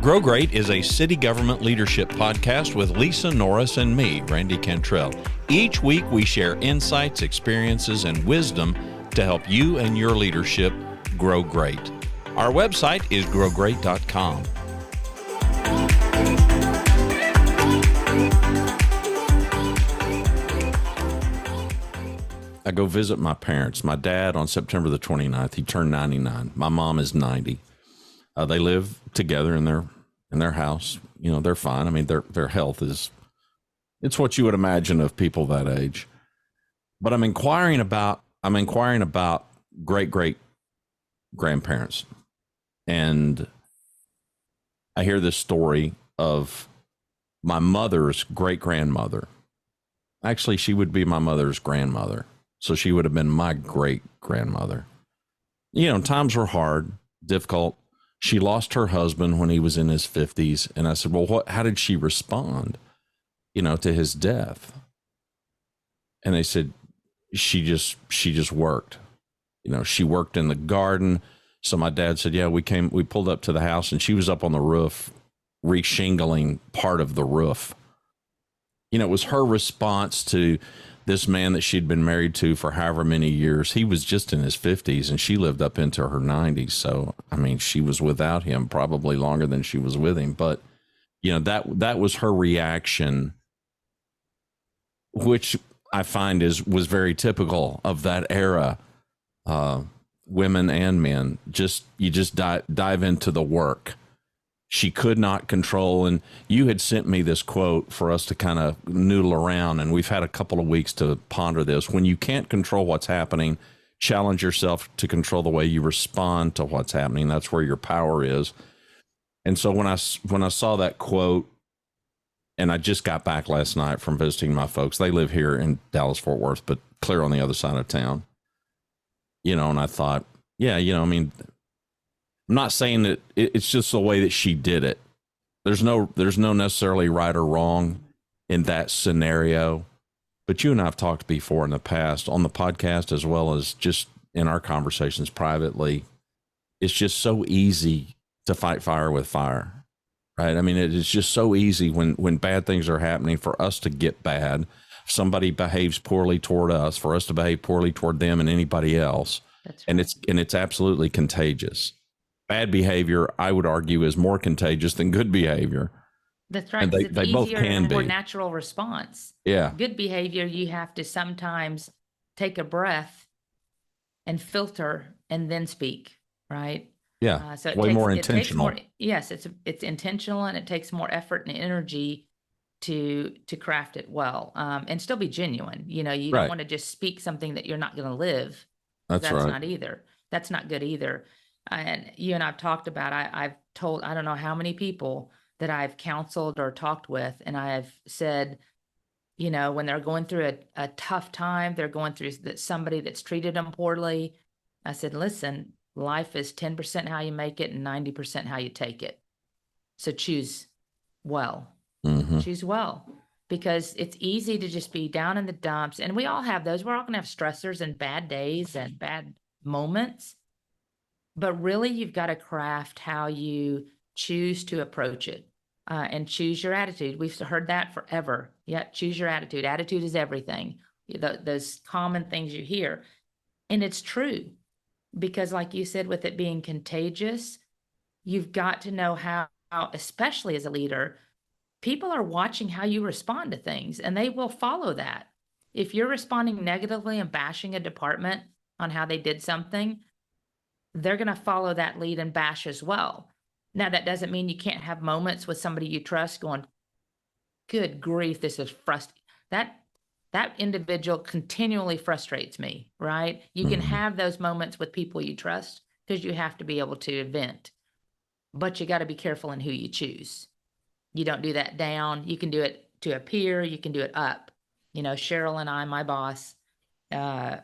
Grow Great is a city government leadership podcast with Lisa Norris and me, Randy Cantrell. Each week we share insights, experiences, and wisdom to help you and your leadership grow great. Our website is growgreat.com. I go visit my parents. My dad on September the 29th, he turned 99. My mom is 90. They live together in their house. You know, they're fine. I mean, their health is, it's what you would imagine of people that age. But I'm inquiring about great grandparents. And I hear this story of my mother's great grandmother. Actually, she would be my mother's grandmother. So she would have been my great grandmother. You know, times were hard, difficult. She lost her husband when he was in his 50s. And I said, well, how did she respond, to his death? And they said, she just worked. She worked in the garden. So my dad said, yeah, we pulled up to the house and she was up on the roof, re-shingling part of the roof. It was her response to this man that she'd been married to for however many years. He was just in his 50s and she lived up into her 90s. So, I mean, she was without him probably longer than she was with him. But, that was her reaction, which I find was very typical of that era. Women and men, you just dive into the work. She could not control. And you had sent me this quote for us to kind of noodle around. And we've had a couple of weeks to ponder this. When you can't control what's happening, challenge yourself to control the way you respond to what's happening. That's where your power is. And so when I saw that quote, and I just got back last night from visiting my folks, they live here in Dallas, Fort Worth, but clear on the other side of town, and I thought, yeah, I'm not saying that it's just the way that she did it. There's no necessarily right or wrong in that scenario. But you and I have talked before in the past on the podcast, as well as just in our conversations privately. It's just so easy to fight fire with fire, right? I mean, it's just so easy when bad things are happening for us to get bad. Somebody behaves poorly toward us, for us to behave poorly toward them and anybody else. That's right. And it's absolutely contagious. Bad behavior, I would argue, is more contagious than good behavior. That's right. And they both can be. More natural response. Yeah. Good behavior, you have to sometimes take a breath and filter and then speak, right? Yeah. So way more intentional. Yes, it's intentional, and it takes more effort and energy to craft it well, and still be genuine. You don't want to just speak something that you're not going to live. That's right. That's not good either. And you and I've talked about, I've told, I don't know how many people that I've counseled or talked with, and I've said, when they're going through a tough time, they're going through somebody that's treated them poorly. I said, listen, life is 10% how you make it and 90% how you take it. So choose well. Mm-hmm. Choose well, because it's easy to just be down in the dumps. And we all have those. We're all going to have stressors and bad days and bad moments. But really, you've got to craft how you choose to approach it, and choose your attitude. We've heard that forever. Yeah, choose your attitude. Attitude is everything. Those common things you hear. And it's true, because like you said, with it being contagious, you've got to know how, especially as a leader, people are watching how you respond to things, and they will follow that. If you're responding negatively and bashing a department on how they did something, they're going to follow that lead and bash as well. Now, that doesn't mean you can't have moments with somebody you trust going, good grief, this is frustrating. That individual continually frustrates me, right? You can have those moments with people you trust, because you have to be able to vent. But you got to be careful in who you choose. You don't do that down. You can do it to a peer. You can do it up. Cheryl and I, my boss, I'll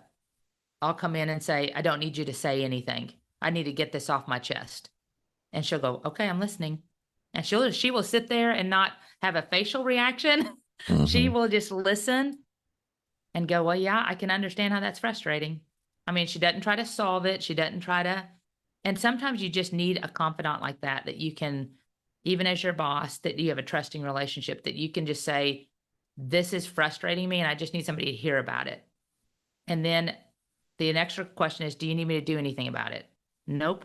come in and say, I don't need you to say anything. I need to get this off my chest. And she'll go, okay, I'm listening. And she will sit there and not have a facial reaction. Mm-hmm. She will just listen and go, well, yeah, I can understand how that's frustrating. I mean, she doesn't try to solve it. She doesn't try to, and sometimes you just need a confidant like that you can even as your boss, that you have a trusting relationship, that you can just say, this is frustrating me and I just need somebody to hear about it. And then the extra question is, do you need me to do anything about it? Nope.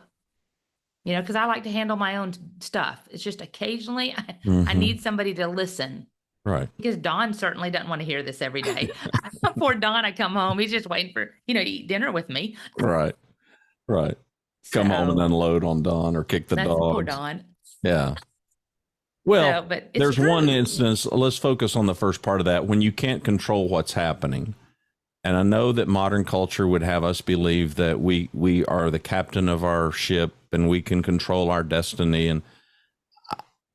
Because I like to handle my own stuff. It's just occasionally I need somebody to listen. Right. Because Don certainly doesn't want to hear this every day. Poor Don, I come home, he's just waiting for, to eat dinner with me. Right. Right. Come home and So unload on Don or kick the that's poor dogs. Don. Yeah. Well, But it's there's true. one instance. Let's focus on the first part of that when you can't control what's happening. And I know that modern culture would have us believe that we are the captain of our ship and we can control our destiny. And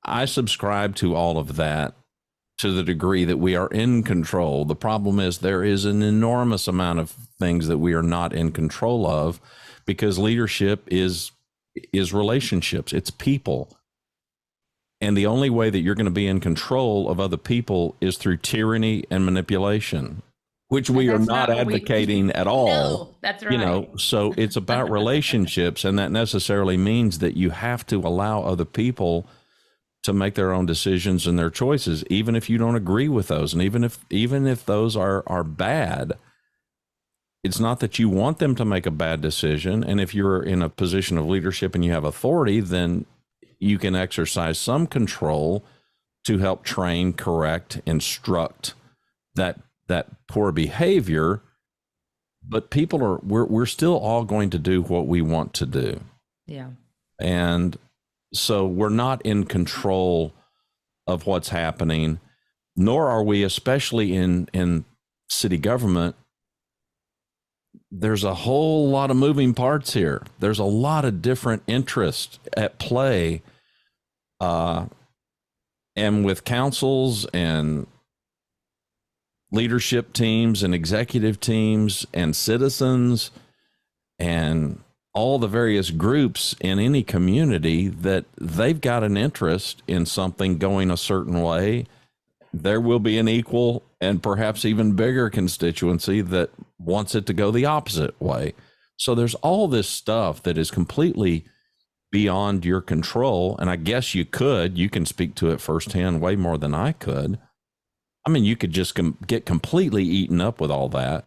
I subscribe to all of that to the degree that we are in control. The problem is there is an enormous amount of things that we are not in control of, because leadership is relationships. It's people. And the only way that you're going to be in control of other people is through tyranny and manipulation, which we are not advocating at all. No, that's right. So it's about relationships. And that necessarily means that you have to allow other people to make their own decisions and their choices, even if you don't agree with those. And even if those are bad, it's not that you want them to make a bad decision. And if you're in a position of leadership and you have authority, then you can exercise some control to help train, correct, instruct that poor behavior. But we're still all going to do what we want to do. Yeah. And so we're not in control of what's happening, nor are we, especially in city government. There's a whole lot of moving parts here. There's a lot of different interests at play. And with councils and leadership teams and executive teams and citizens and all the various groups in any community, that they've got an interest in something going a certain way, there will be an equal and perhaps even bigger constituency that wants it to go the opposite way. So there's all this stuff that is completely beyond your control. And I guess you can speak to it firsthand way more than I could. I mean, you could just get completely eaten up with all that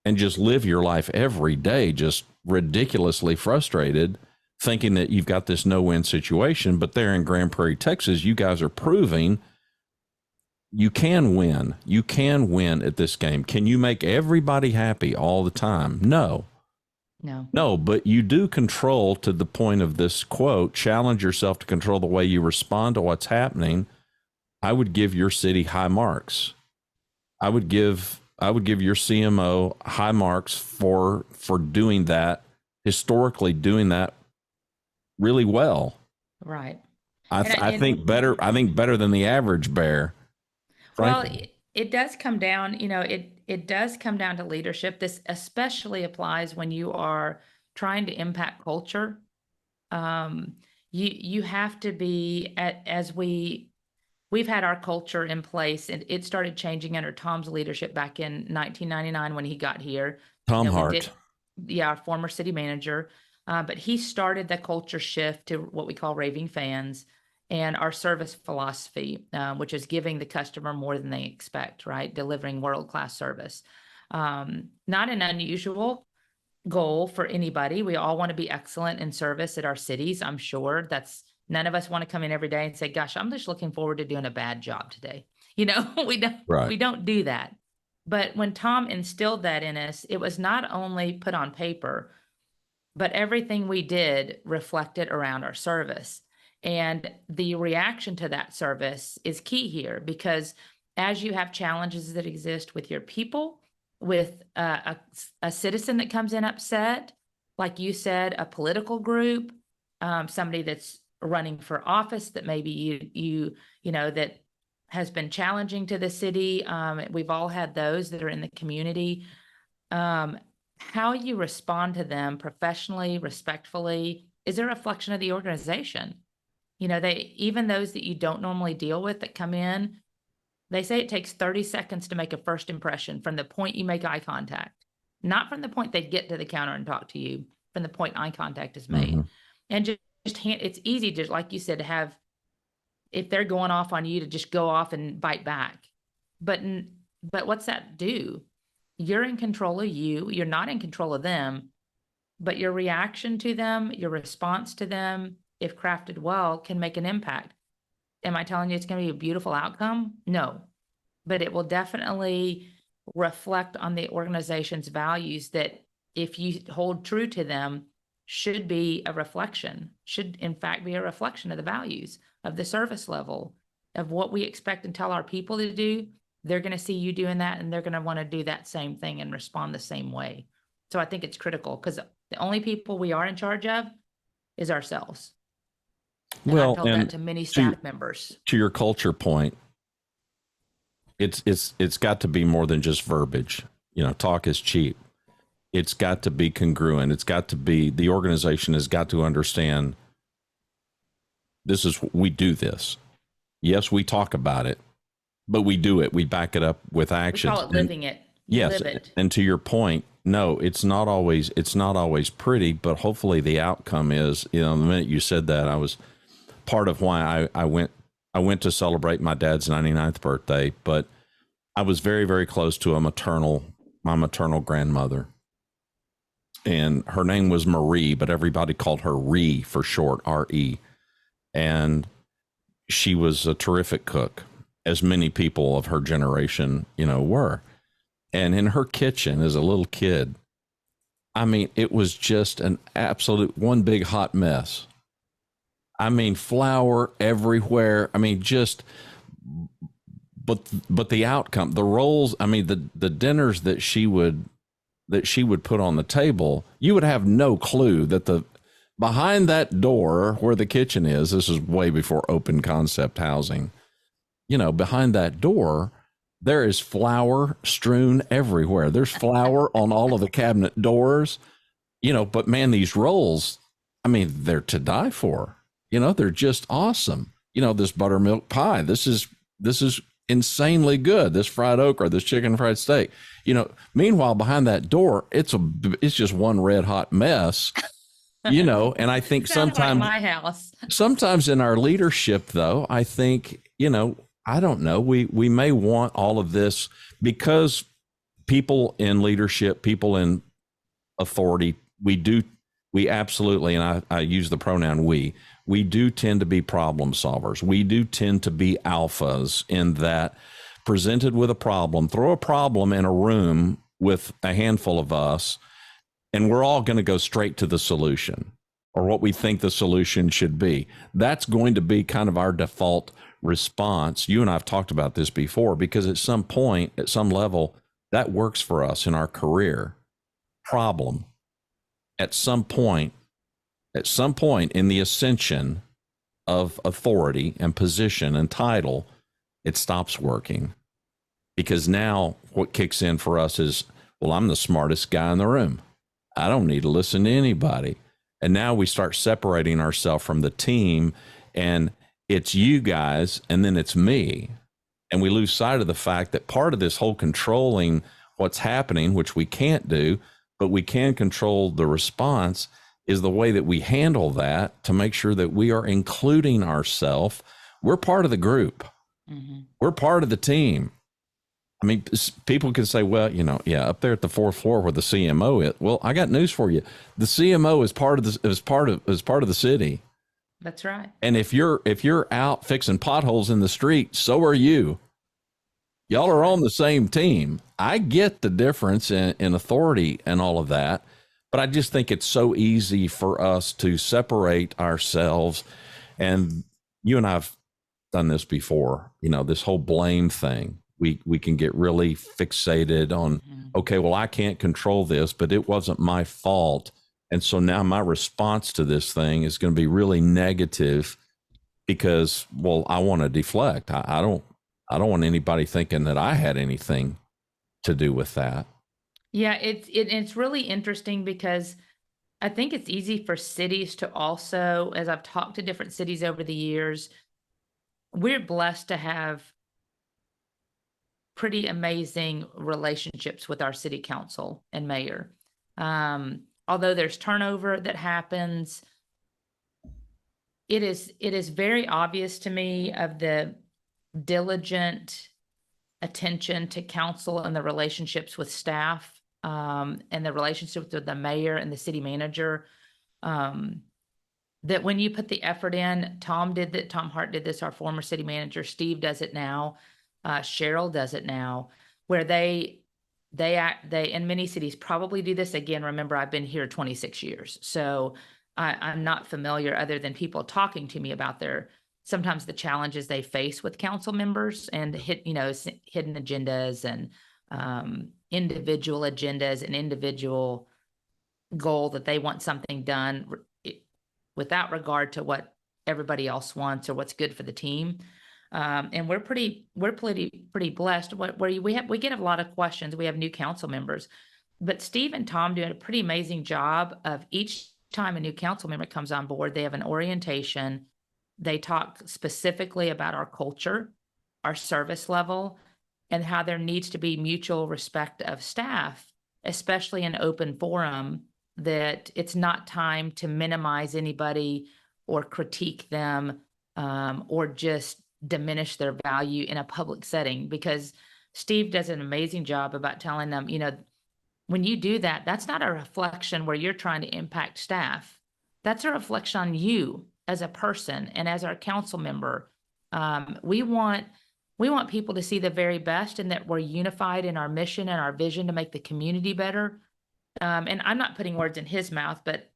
and just live your life every day just ridiculously frustrated, thinking that you've got this no-win situation. But there in Grand Prairie, Texas, you guys are proving you can win. You can win at this game. Can you make everybody happy all the time? No. No, but you do control, to the point of this quote, challenge yourself to control the way you respond to what's happening. I would give your city high marks. I would give your CMO high marks for doing that, historically doing that really well. Right. I think better than the average bear. Frankly. Well, it does come down, it does come down to leadership. This especially applies when you are trying to impact culture. You have to be as we've had our culture in place, and it started changing under Tom's leadership back in 1999 when he got here. Tom Hart. Our former city manager. But he started the culture shift to what we call raving fans and our service philosophy, which is giving the customer more than they expect, right? Delivering world-class service. Not an unusual goal for anybody. We all want to be excellent in service at our cities. I'm sure none of us want to come in every day and say, gosh, I'm just looking forward to doing a bad job today. We don't do that. But when Tom instilled that in us, it was not only put on paper, but everything we did reflected around our service. And the reaction to that service is key here, because as you have challenges that exist with your people, with a citizen that comes in upset, like you said, a political group, somebody that's running for office that maybe you that has been challenging to the city. We've all had those that are in the community. How you respond to them professionally, respectfully, is a reflection of the organization. Even those that you don't normally deal with that come in, they say it takes 30 seconds to make a first impression from the point you make eye contact, not from the point they get to the counter and talk to you, from the point eye contact is made. Mm-hmm. And it's easy to, like you said, to have if they're going off on you to just go off and bite back. But what's that do? You're in control of you. You're not in control of them, but your reaction to them, your response to them, if crafted well, can make an impact. Am I telling you it's going to be a beautiful outcome? No, but it will definitely reflect on the organization's values that, if you hold true to them, should be a reflection, should in fact be a reflection of the values of the service level of what we expect and tell our people to do. They're going to see you doing that, and they're going to want to do that same thing and respond the same way. So I think it's critical, because the only people we are in charge of is ourselves. And Well, I've told and that to many staff members. to your culture point, it's got to be more than just verbiage. You know, talk is cheap. It's got to be congruent. It's got to be, the organization has got to understand this is, we do this. Yes, we talk about it, but we do it. We back it up with actions. We call it living it. Yes. Live it. And to your point, no, it's not always pretty, but hopefully the outcome is, you know, the minute you said that, I was part of why I went to celebrate my dad's 99th birthday, but I was very, very close to my maternal grandmother. And her name was Marie, but everybody called her Ree for short, R-E. And she was a terrific cook, as many people of her generation, you know, were. And in her kitchen as a little kid, I mean, it was just an absolute one big hot mess. I mean, flour everywhere. I mean, just, but the outcome, the rolls, I mean, the dinners that she would put on the table, you would have no clue that behind that door where the kitchen is, this is way before open concept housing, you know, behind that door, there is flour strewn everywhere. There's flour on all of the cabinet doors, you know, but man, these rolls, I mean, they're to die for, you know, they're just awesome. You know, this buttermilk pie, this is insanely good. This fried okra, this chicken fried steak, you know, meanwhile, behind that door, it's just one red hot mess, you know, and I think sometimes, like my house. Sometimes in our leadership though, I think, you know, I don't know, we may want all of this because people in leadership, people in authority, we absolutely, and I use the pronoun we do tend to be problem solvers. We do tend to be alphas in that, presented with a problem, throw a problem in a room with a handful of us, and we're all going to go straight to the solution or what we think the solution should be. That's going to be kind of our default response. You and I have talked about this before, because at some point, at some level, that works for us in our career. Problem. At some point in the ascension of authority and position and title, it stops working. Because now what kicks in for us is, well, I'm the smartest guy in the room. I don't need to listen to anybody. And now we start separating ourselves from the team, and it's you guys, and then it's me. And we lose sight of the fact that part of this whole controlling what's happening, which we can't do, but we can control the response, is the way that we handle that to make sure that we are including ourselves. We're part of the group. Mm-hmm. We're part of the team. I mean, people can say, well, you know, yeah, up there at the fourth floor where the CMO is. Well, I got news for you. The CMO is part of the city. That's right. And if you're out fixing potholes in the street, so are you. Y'all are on the same team. I get the difference in authority and all of that, but I just think it's so easy for us to separate ourselves. And you and I've done this before, you know, this whole blame thing. We can get really fixated on, okay, well, I can't control this, but it wasn't my fault. And so now my response to this thing is going to be really negative because, well, I want to deflect. I don't want anybody thinking that I had anything to do with that. Yeah, it's really interesting because I think it's easy for cities to also, as I've talked to different cities over the years, we're blessed to have pretty amazing relationships with our city council and mayor. Although there's turnover that happens, it is very obvious to me of the diligent attention to council and the relationships with staff, and the relationships with the mayor and the city manager. That when you put the effort in, Tom did that. Tom Hart did this, our former city manager. Steve does it now. Cheryl does it now, where they in many cities probably do this. Again, remember, I've been here 26 years. So I'm not familiar, other than people talking to me about sometimes the challenges they face with council members and hidden agendas and individual agendas and individual goal that they want something done without regard to what everybody else wants or what's good for the team. And we're pretty blessed. We get a lot of questions. We have new council members, but Steve and Tom do a pretty amazing job of each time a new council member comes on board, they have an orientation. They talk specifically about our culture, our service level, and how there needs to be mutual respect of staff, especially in open forum, that it's not time to minimize anybody or critique them, or just diminish their value in a public setting. Because Steve does an amazing job about telling them, when you do that, that's not a reflection where you're trying to impact staff. That's a reflection on you as a person and as our council member. We want people to see the very best, and that we're unified in our mission and our vision to make the community better. And I'm not putting words in his mouth, but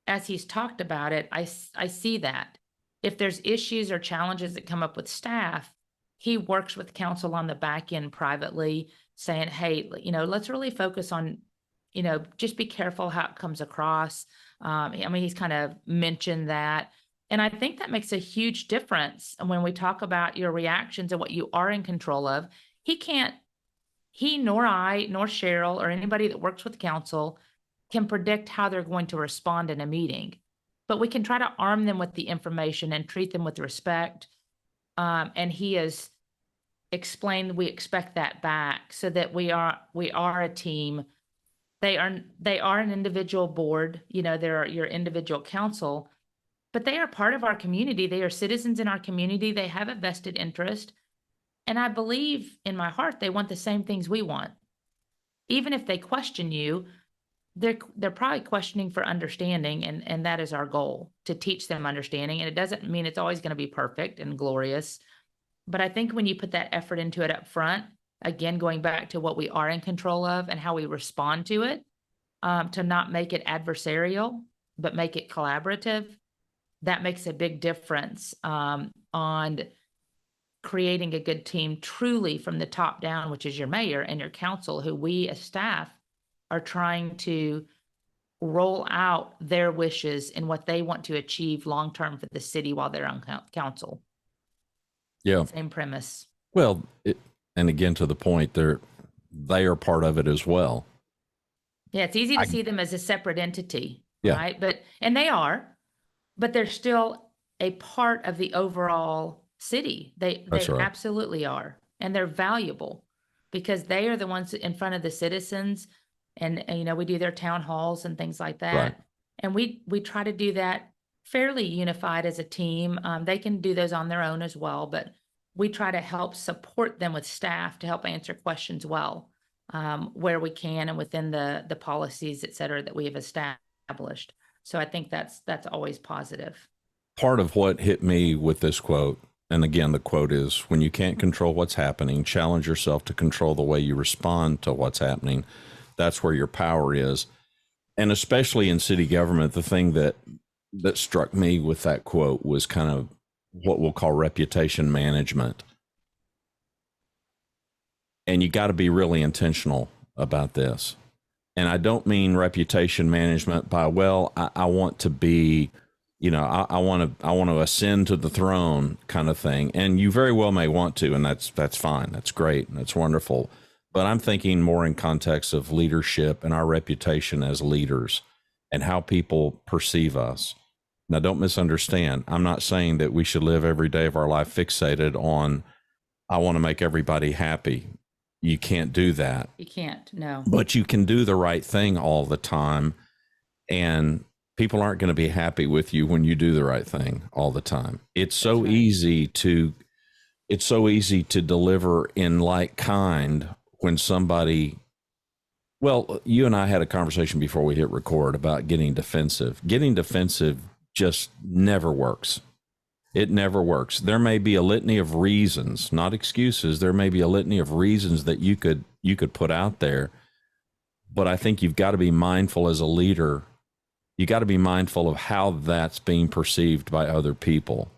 as he's talked about it, I see that. If there's issues or challenges that come up with staff, he works with council on the back end privately, saying, hey, let's really focus on, just be careful how it comes across. He's kind of mentioned that. And I think that makes a huge difference when we talk about your reactions and what you are in control of. He nor I, nor Cheryl, or anybody that works with council can predict how they're going to respond in a meeting. But we can try to arm them with the information and treat them with respect. And he has explained we expect that back, so that we are a team. They are an individual board, they're your individual council, but they are part of our community. They are citizens in our community. They have a vested interest. And I believe in my heart, they want the same things we want. Even if they question you, they're probably questioning for understanding. And that is our goal, to teach them understanding. And it doesn't mean it's always going to be perfect and glorious. But I think when you put that effort into it up front, again, going back to what we are in control of and how we respond to it, to not make it adversarial, but make it collaborative, that makes a big difference on creating a good team truly from the top down, which is your mayor and your council, who we as staff are trying to roll out their wishes and what they want to achieve long-term for the city while they're on council. Yeah. Same premise. Well, and again, to the point, they are part of it as well. Yeah, it's easy to see them as a separate entity, yeah. right? And they are, but they're still a part of the overall city. They right. Absolutely are. And they're valuable because they are the ones in front of the citizens. And we do their town halls and things like that. Right. And we try to do that fairly unified as a team. They can do those on their own as well, but we try to help support them with staff to help answer questions well, where we can and within the policies, et cetera, that we have established. So I think that's always positive. Part of what hit me with this quote, and again, the quote is, when you can't control what's happening, challenge yourself to control the way you respond to what's happening. That's where your power is. And especially in city government, the thing that struck me with that quote was kind of what we'll call reputation management. And you got to be really intentional about this. And I don't mean reputation management by, well, I want to be, I want to ascend to the throne kind of thing. And you very well may want to, and that's fine. That's great. And that's wonderful. But I'm thinking more in context of leadership and our reputation as leaders and how people perceive us. Now, don't misunderstand. I'm not saying that we should live every day of our life fixated on, I want to make everybody happy. You can't do that. You can't, no. But you can do the right thing all the time. And People aren't going to be happy with you when you do the right thing all the time. That's right. It's so easy to deliver in like kind when somebody, well, you and I had a conversation before we hit record about getting defensive. Getting defensive just never works. It never works. There may be a litany of reasons, not excuses. There may be a litany of reasons that you could put out there, but I think you've got to be mindful as a leader. You got to be mindful of how that's being perceived by other people.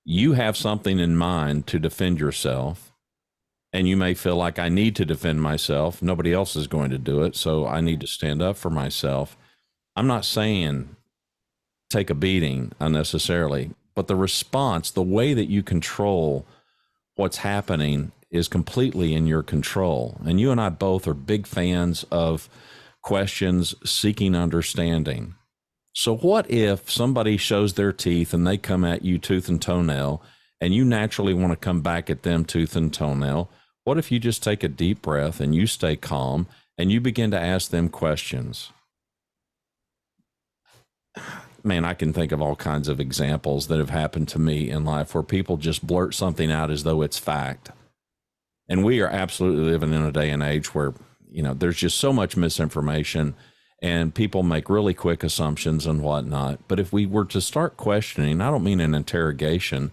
You have something in mind to defend yourself, and you may feel like I need to defend myself. Nobody else is going to do it, so I need to stand up for myself. I'm not saying take a beating unnecessarily, but the response, the way that you control what's happening is completely in your control. And you and I both are big fans of questions seeking understanding. So what if somebody shows their teeth and they come at you tooth and toenail, and you naturally want to come back at them tooth and toenail? What if you just take a deep breath and you stay calm and you begin to ask them questions? Man, I can think of all kinds of examples that have happened to me in life where people just blurt something out as though it's fact. And we are absolutely living in a day and age where, there's just so much misinformation and people make really quick assumptions and whatnot. But if we were to start questioning, I don't mean an interrogation,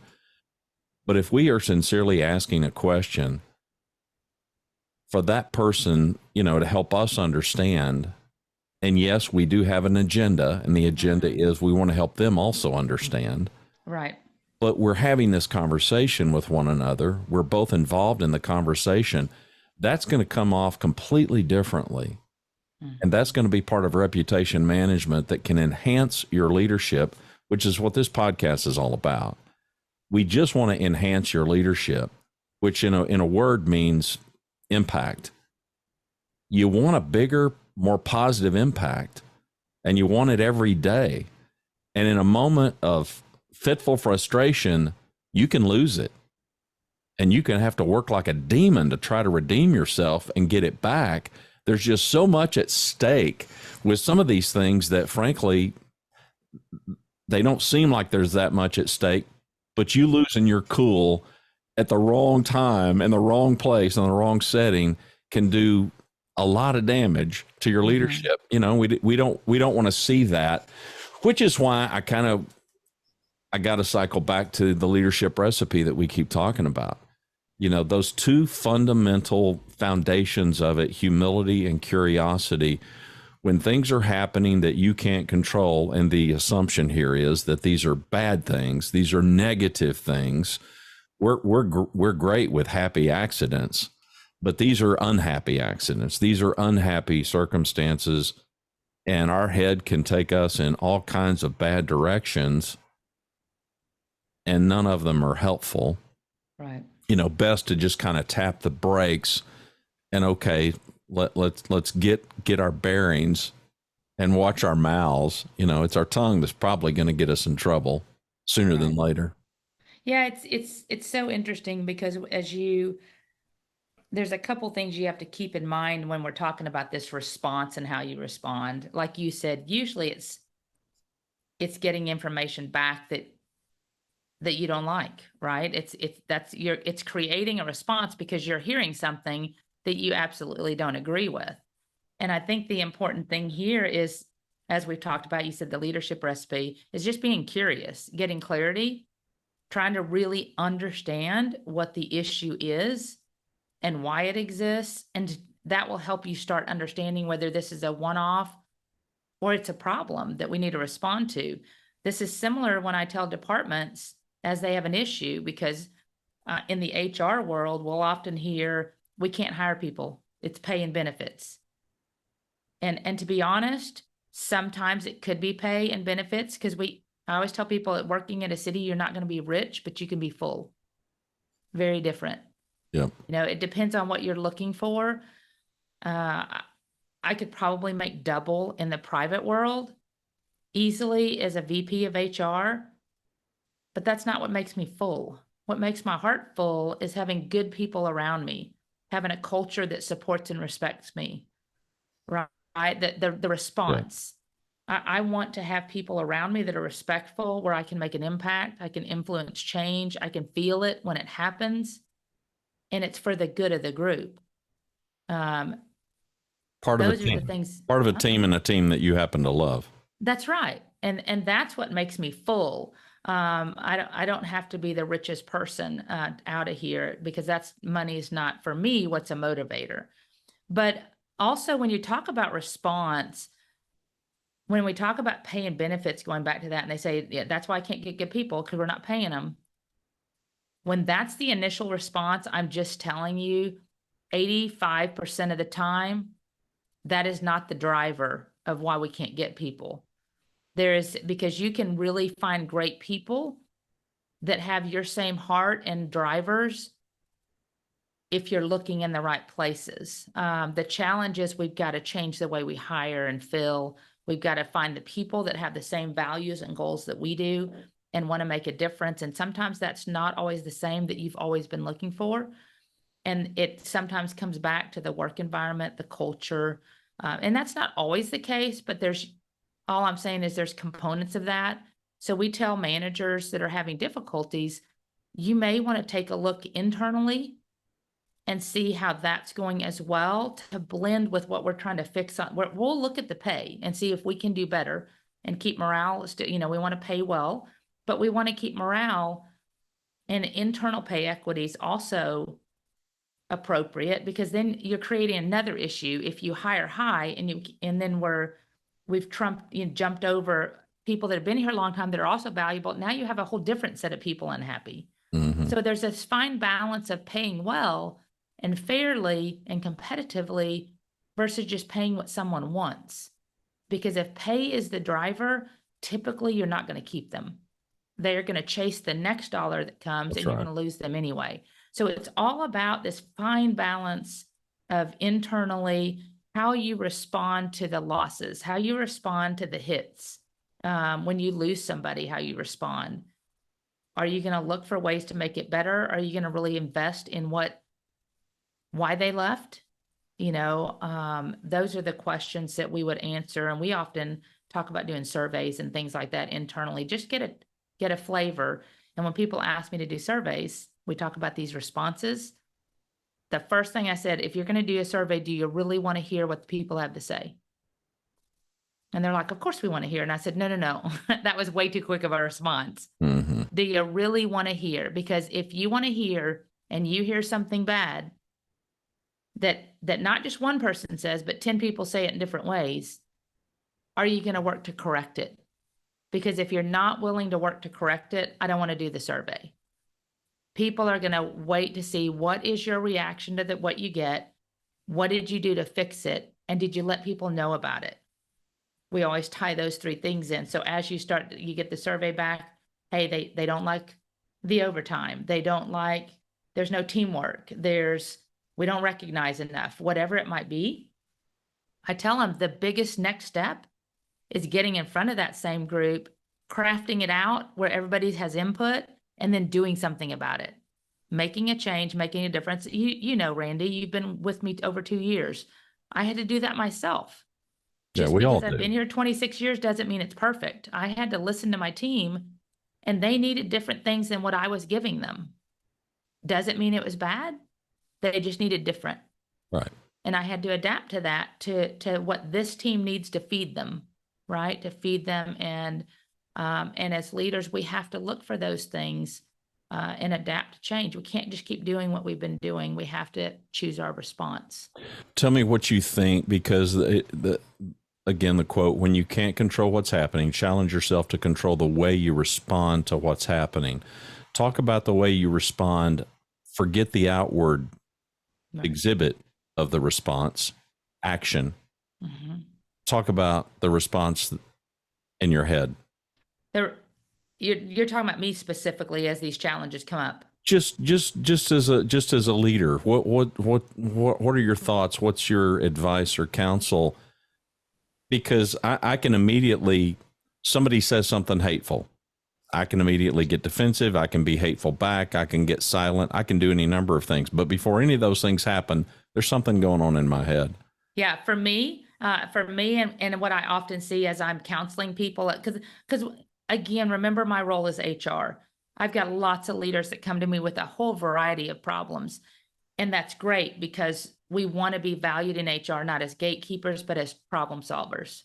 but if we are sincerely asking a question for that person, to help us understand. And yes, we do have an agenda, and the agenda is we want to help them also understand. Right. But we're having this conversation with one another. We're both involved in the conversation. That's going to come off completely differently. And that's going to be part of reputation management that can enhance your leadership, which is what this podcast is all about. We just want to enhance your leadership, which in a word means impact. You want a bigger, more positive impact, and you want it every day. And in a moment of fitful frustration, you can lose it. And you can have to work like a demon to try to redeem yourself and get it back. There's just so much at stake with some of these things that, frankly, they don't seem like there's that much at stake, but you losing your cool at the wrong time in the wrong place in the wrong setting can do a lot of damage to your leadership. We don't want to see that, which is why I got to cycle back to the leadership recipe that we keep talking about. Those two fundamental foundations of it, humility and curiosity. When things are happening that you can't control, and the assumption here is that these are bad things, these are negative things. We're great with happy accidents, but these are unhappy accidents. These are unhappy circumstances, and our head can take us in all kinds of bad directions, and none of them are helpful. Right. Best to just kind of tap the brakes and let's get our bearings and watch our mouths. It's our tongue that's probably going to get us in trouble sooner than later. Yeah, it's so interesting because there's a couple things you have to keep in mind when we're talking about this response and how you respond. Like you said, usually it's getting information back that you don't like, right? It's creating a response because you're hearing something that you absolutely don't agree with. And I think the important thing here is, as we've talked about, you said the leadership recipe is just being curious, getting clarity, trying to really understand what the issue is and why it exists. And that will help you start understanding whether this is a one-off or it's a problem that we need to respond to. This is similar when I tell departments as they have an issue, because in the HR world, we'll often hear, we can't hire people. It's pay and benefits. And to be honest, sometimes it could be pay and benefits, because I always tell people that working in a city, you're not going to be rich, but you can be full. Very different. Yep. It depends on what you're looking for. I could probably make double in the private world easily as a VP of HR, but that's not what makes me full. What makes my heart full is having good people around me, having a culture that supports and respects me, right? The response. I want to have people around me that are respectful, where I can make an impact, I can influence change, I can feel it when it happens, and it's for the good of the group. Part of a Those are the team, things. part of a team, and a team that you happen to love. That's right. And that's what makes me full. I don't have to be the richest person out of here, because that's money is not for me what's a motivator. But also, when you talk about response, when we talk about pay and benefits, going back to that, and they say, yeah, that's why I can't get good people, because we're not paying them. When that's the initial response, I'm just telling you, 85% of the time, that is not the driver of why we can't get people. Because you can really find great people that have your same heart and drivers if you're looking in the right places. The challenge is we've got to change the way we hire and fill. We've got to find the people that have the same values and goals that we do and want to make a difference. And sometimes that's not always the same that you've always been looking for. And it sometimes comes back to the work environment, the culture. And that's not always the case, but all I'm saying is there's components of that. So we tell managers that are having difficulties, you may want to take a look internally and see how that's going as well, to blend with what we're trying to fix on. We'll look at the pay and see if we can do better and keep morale. We want to pay well, but we want to keep morale and internal pay equities also appropriate, because then you're creating another issue. If you hire high and then we've jumped over people that have been here a long time that are also valuable. Now you have a whole different set of people unhappy. Mm-hmm. So there's this fine balance of paying well and fairly and competitively versus just paying what someone wants. Because if pay is the driver, typically you're not going to keep them. They're going to chase the next dollar that comes. That's and right. You're going to lose them anyway. So it's all about this fine balance of internally how you respond to the losses, how you respond to the hits. When you lose somebody, how you respond. Are you going to look for ways to make it better? Are you going to really invest in why they left? Those are the questions that we would answer. And we often talk about doing surveys and things like that internally, just get a flavor. And when people ask me to do surveys, we talk about these responses. The first thing I said, if you're going to do a survey, do you really want to hear what the people have to say? And they're like, of course we want to hear. And I said, no. That was way too quick of a response. Mm-hmm. Do you really want to hear? Because if you want to hear and you hear something bad that not just one person says, but 10 people say it in different ways, are you going to work to correct it? Because if you're not willing to work to correct it, I don't want to do the survey. People are going to wait to see what is your reaction to what you get. What did you do to fix it? And did you let people know about it? We always tie those three things in. So as you get the survey back, hey, they don't like the overtime. They don't like, there's no teamwork. We don't recognize enough, whatever it might be. I tell them the biggest next step is getting in front of that same group, crafting it out where everybody has input, and then doing something about it, making a change, making a difference. Randy, you've been with me over 2 years. I had to do that myself. Just we all because do. I've been here 26 years doesn't mean it's perfect. I had to listen to my team, and they needed different things than what I was giving them. Doesn't mean it was bad. They just needed different. Right. And I had to adapt to that, to what this team needs to feed them, right? To feed them. And as leaders, we have to look for those things and adapt to change. We can't just keep doing what we've been doing. We have to choose our response. Tell me what you think, because again, the quote, when you can't control what's happening, challenge yourself to control the way you respond to what's happening. Talk about the way you respond. Forget the outward exhibit of the response, action. Mm-hmm. Talk about the response in your head. You're talking about me specifically as these challenges come up. Just as a leader, what are your thoughts? What's your advice or counsel? Because I can immediately, somebody says something hateful, I can immediately get defensive. I can be hateful back. I can get silent. I can do any number of things. But before any of those things happen, there's something going on in my head. Yeah, for me, For me, and what I often see as I'm counseling people, because again, remember my role as HR. I've got lots of leaders that come to me with a whole variety of problems. And that's great because we want to be valued in HR, not as gatekeepers, but as problem solvers.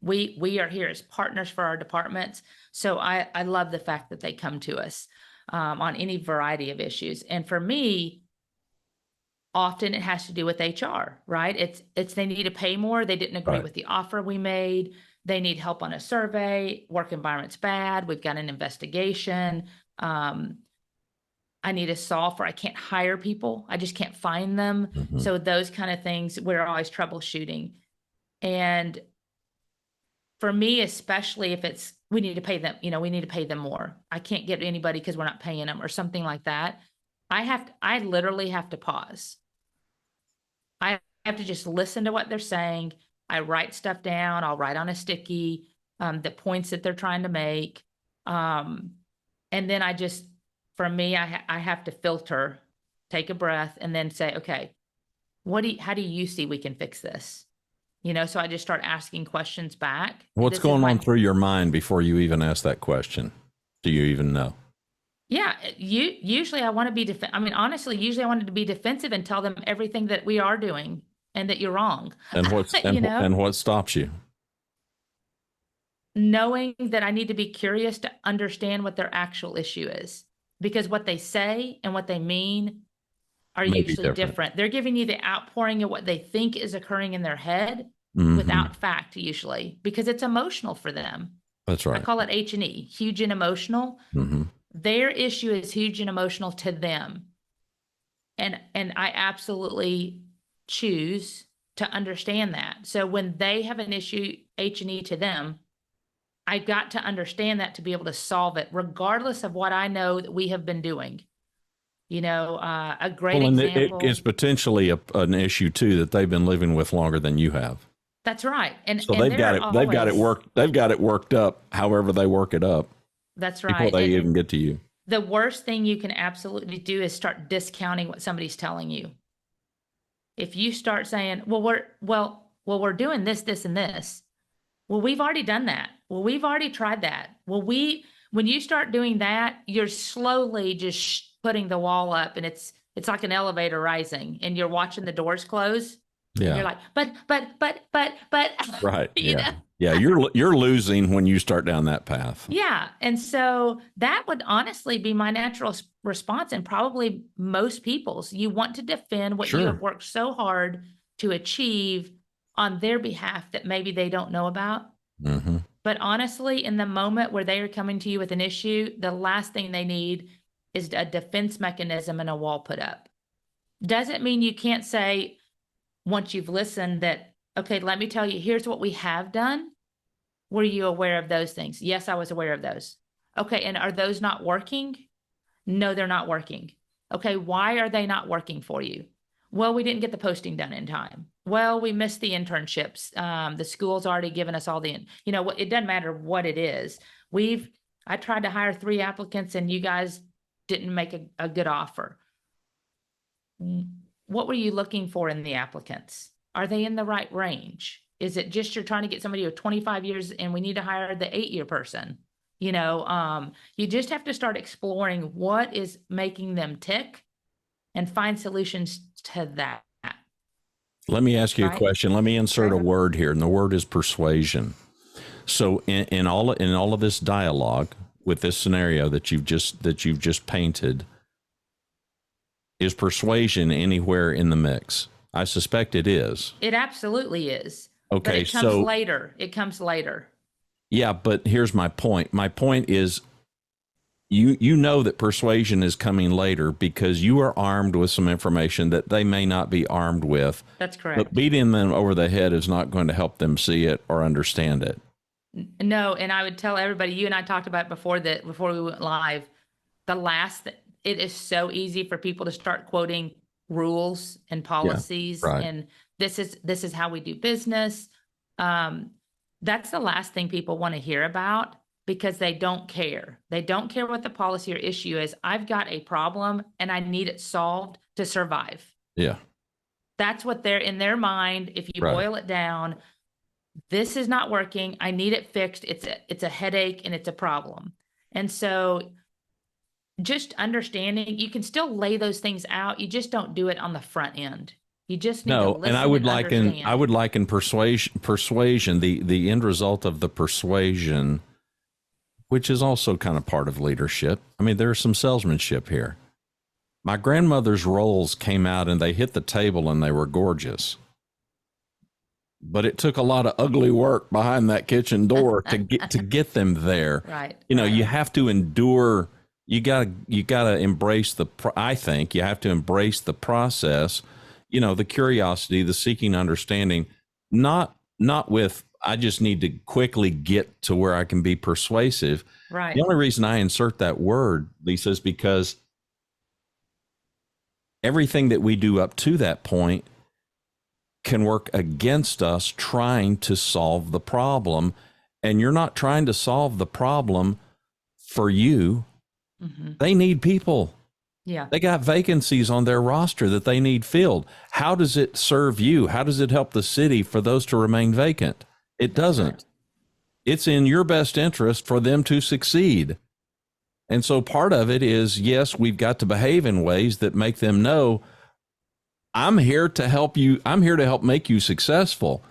We are here as partners for our departments. So I love the fact that they come to us on any variety of issues. And for me, often it has to do with HR, right? It's they need to pay more. They didn't agree Right. with the offer we made. They need help on a survey. Work environment's bad. We've got an investigation. I need a solve for I can't hire people. I just can't find them. Mhm. So those kind of things, we're always troubleshooting. And for me, especially if it's we need to pay them, we need to pay them more. I can't get anybody because we're not paying them or something like that. I literally have to pause. I have to just listen to what they're saying. I write stuff down. I'll write on a sticky the points that they're trying to make. And then for me, I have to filter, take a breath, and then say, okay, how do you see we can fix this? So I just start asking questions back. What's going on through your mind before you even ask that question? Do you even know? Yeah, usually I want to be honestly, usually I wanted to be defensive and tell them everything that we are doing and that you're wrong. And and what stops you? Knowing that I need to be curious to understand what their actual issue is, because what they say and what they mean are usually different. They're giving you the outpouring of what they think is occurring in their head without fact, usually, because it's emotional for them. That's right. I call it H&E, huge and emotional. Their issue is huge and emotional to them. And I absolutely choose to understand that. So when they have an issue, H&E to them, I got to understand that to be able to solve it, regardless of what I know that we have been doing. A great example. It's potentially an issue too that they've been living with longer than you have. That's right, and so they've got it worked up. However, they work it up. That's right. Before they even get to you. The worst thing you can absolutely do is start discounting what somebody's telling you. If you start saying, "Well, we're doing this, this, and this," well, we've already done that. Well, we've already tried that. Well, when you start doing that, you're slowly just putting the wall up, and it's like an elevator rising, and you're watching the doors close. Yeah. And you're like, but. Right. Yeah. Yeah. You're losing when you start down that path. Yeah. And so that would honestly be my natural response, and probably most people's. You want to defend what you have worked so hard to achieve on their behalf that maybe they don't know about. But honestly, in the moment where they are coming to you with an issue, the last thing they need is a defense mechanism and a wall put up. Doesn't mean you can't say, once you've listened, that, okay, let me tell you, here's what we have done. Were you aware of those things? Yes, I was aware of those. Okay, and are those not working? No, they're not working. Okay, why are they not working for you? Well, we didn't get the posting done in time. Well, we missed the internships. The school's already given us all it doesn't matter what it is. I tried to hire 3 applicants and you guys didn't make a good offer. What were you looking for in the applicants? Are they in the right range? Is it just you're trying to get somebody with 25 years and we need to hire the 8-year person? You just have to start exploring what is making them tick and find solutions to that. Let me ask you a question. Let me insert a word here, and the word is persuasion. So in all of this dialogue with this scenario that you've just painted, is persuasion anywhere in the mix? I suspect it is. It absolutely is. Okay, but it comes later. Yeah, but here's my point. My point is, you know that persuasion is coming later because you are armed with some information that they may not be armed with. That's correct. But beating them over the head is not going to help them see it or understand it. No, and I would tell everybody, you and I talked about before we went live, it is so easy for people to start quoting rules and policies, and this is how we do business. That's the last thing people want to hear about, because they don't care. They don't care what the policy or issue is. I've got a problem and I need it solved to survive. Yeah. That's what they're in their mind. If you boil it down, this is not working. I need it fixed. It's a headache and it's a problem. And so just understanding, you can still lay those things out. You just don't do it on the front end. You just need to No, listen and and understand. I would liken persuasion, the end result of the persuasion, which is also kind of part of leadership. I mean, there's some salesmanship here. My grandmother's rolls came out and they hit the table and they were gorgeous. But it took a lot of ugly work behind that kitchen door to get them there. Right. You know, right. you have to endure. You gotta embrace I think you have to embrace the process. You know, the curiosity, the seeking understanding, not with, I just need to quickly get to where I can be persuasive. Right. The only reason I insert that word, Lisa, is because everything that we do up to that point can work against us trying to solve the problem. And you're not trying to solve the problem for you. Mm-hmm. They need people. Yeah. They got vacancies on their roster that they need filled. How does it serve you? How does it help the city for those to remain vacant? It doesn't. Right. It's in your best interest for them to succeed. And so part of it is, yes, we've got to behave in ways that make them know, I'm here to help you. I'm here to help make you successful.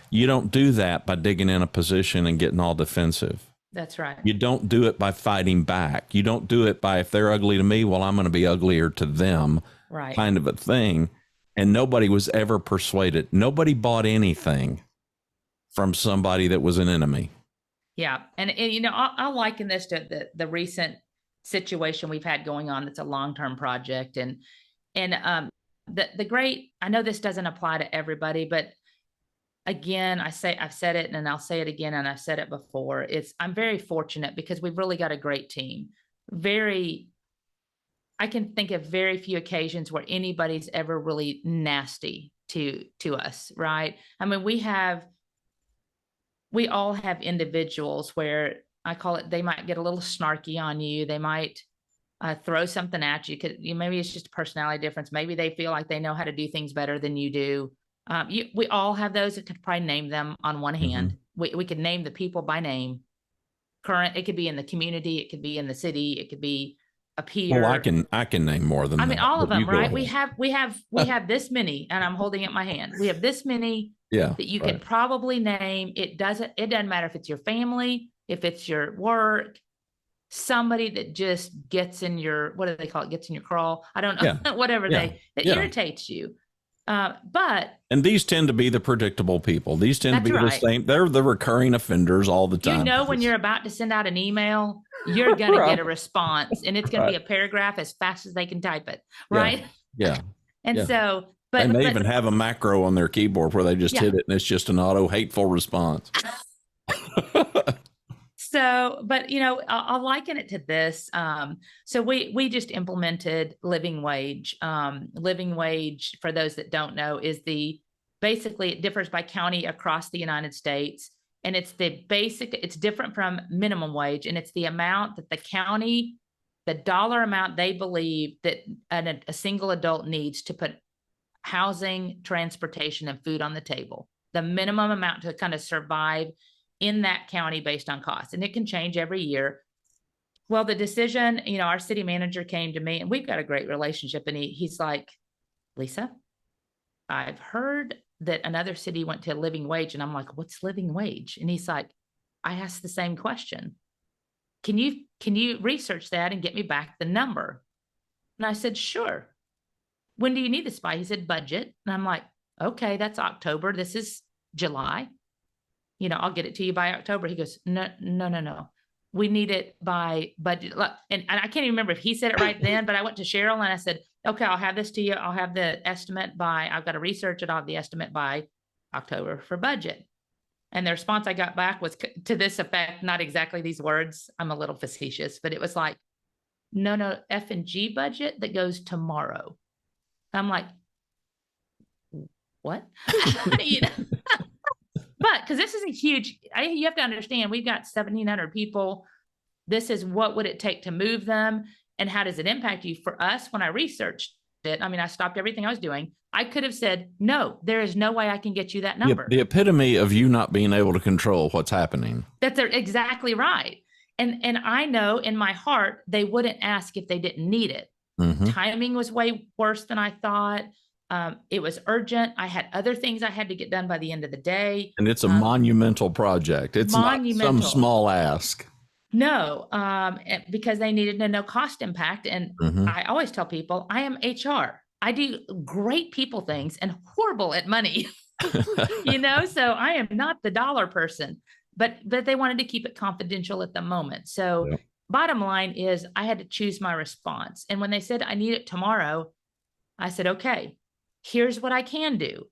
You don't do that by digging in a position and getting all defensive. That's right. You don't do it by fighting back. You don't do it by, if they're ugly to me, well, I'm going to be uglier to them, right. kind of a thing. And nobody was ever persuaded. Nobody bought anything from somebody that was an enemy. Yeah. And you know, I'll liken this to the recent situation we've had going on. That's a long-term project. And the great, I know this doesn't apply to everybody, but again, I've said it and I'll say it again, and I've said it before. I'm very fortunate because we've really got a great team. I can think of very few occasions where anybody's ever really nasty to us, right? I mean, we all have individuals where I call it, they might get a little snarky on you. They might throw something at you. Maybe it's just a personality difference. Maybe they feel like they know how to do things better than you do. We all have those. It could probably name them on one hand. We could name the people by name. It could be in the community. It could be in the city. It could be a peer. Well, I can name more than that. I mean, all of them, right? We have this many, and I'm holding up my hand. We have this many that you could probably name. It doesn't matter if it's your family, if it's your work, somebody that just gets in your, what do they call it? Gets in your crawl. I don't know, whatever that irritates you. And these tend to be the predictable people. These tend to be the same. They're the recurring offenders all the time. You know, when you're about to send out an email, you're going to get a response, and it's going to be a paragraph as fast as they can type it. Right. Yeah. So, they may even have a macro on their keyboard where they just hit it and it's just an auto hateful response. So, but you know, I'll liken it to this. So we just implemented living wage. Living wage, for those that don't know, is basically it differs by county across the United States. And it's it's different from minimum wage. And it's the amount that the county, the dollar amount they believe that a single adult needs to put housing, transportation, and food on the table. The minimum amount to kind of survive in that county based on cost. And it can change every year. Well, the decision, you know, our city manager came to me, and we've got a great relationship. And he's like, Lisa, I've heard that another city went to living wage. And I'm like, what's living wage? And he's like, I asked the same question. Can you research that and get me back the number? And I said, sure. When do you need this by? He said, budget. And I'm like, okay, that's October. This is July. You know, I'll get it to you by October. He goes, no. We need it by budget. And I can't even remember if he said it right then, but I went to Cheryl and I said, okay, I'll have this to you. I'll have the estimate I've got to research it. I'll have the estimate by October for budget. And the response I got back was to this effect, not exactly these words. I'm a little facetious, but it was like, no, F&G budget that goes tomorrow. I'm like, what? You know? But because this is a huge, you have to understand, we've got 1,700 people. This is what would it take to move them, and how does it impact you? For us, when I researched it. I mean, I stopped everything I was doing. I could have said, no, there is no way I can get you that number. The epitome of you not being able to control what's happening. That's exactly right. And I know in my heart, they wouldn't ask if they didn't need it. Mm-hmm. Timing was way worse than I thought. It was urgent. I had other things I had to get done by the end of the day. And it's a monumental project. It's monumental. Not some small ask. No, because they needed to know cost impact. And I always tell people, I am HR. I do great people things and horrible at money, so I am not the dollar person, but they wanted to keep it confidential at the moment. So bottom line is I had to choose my response. And when they said, I need it tomorrow, I said, okay, here's what I can do.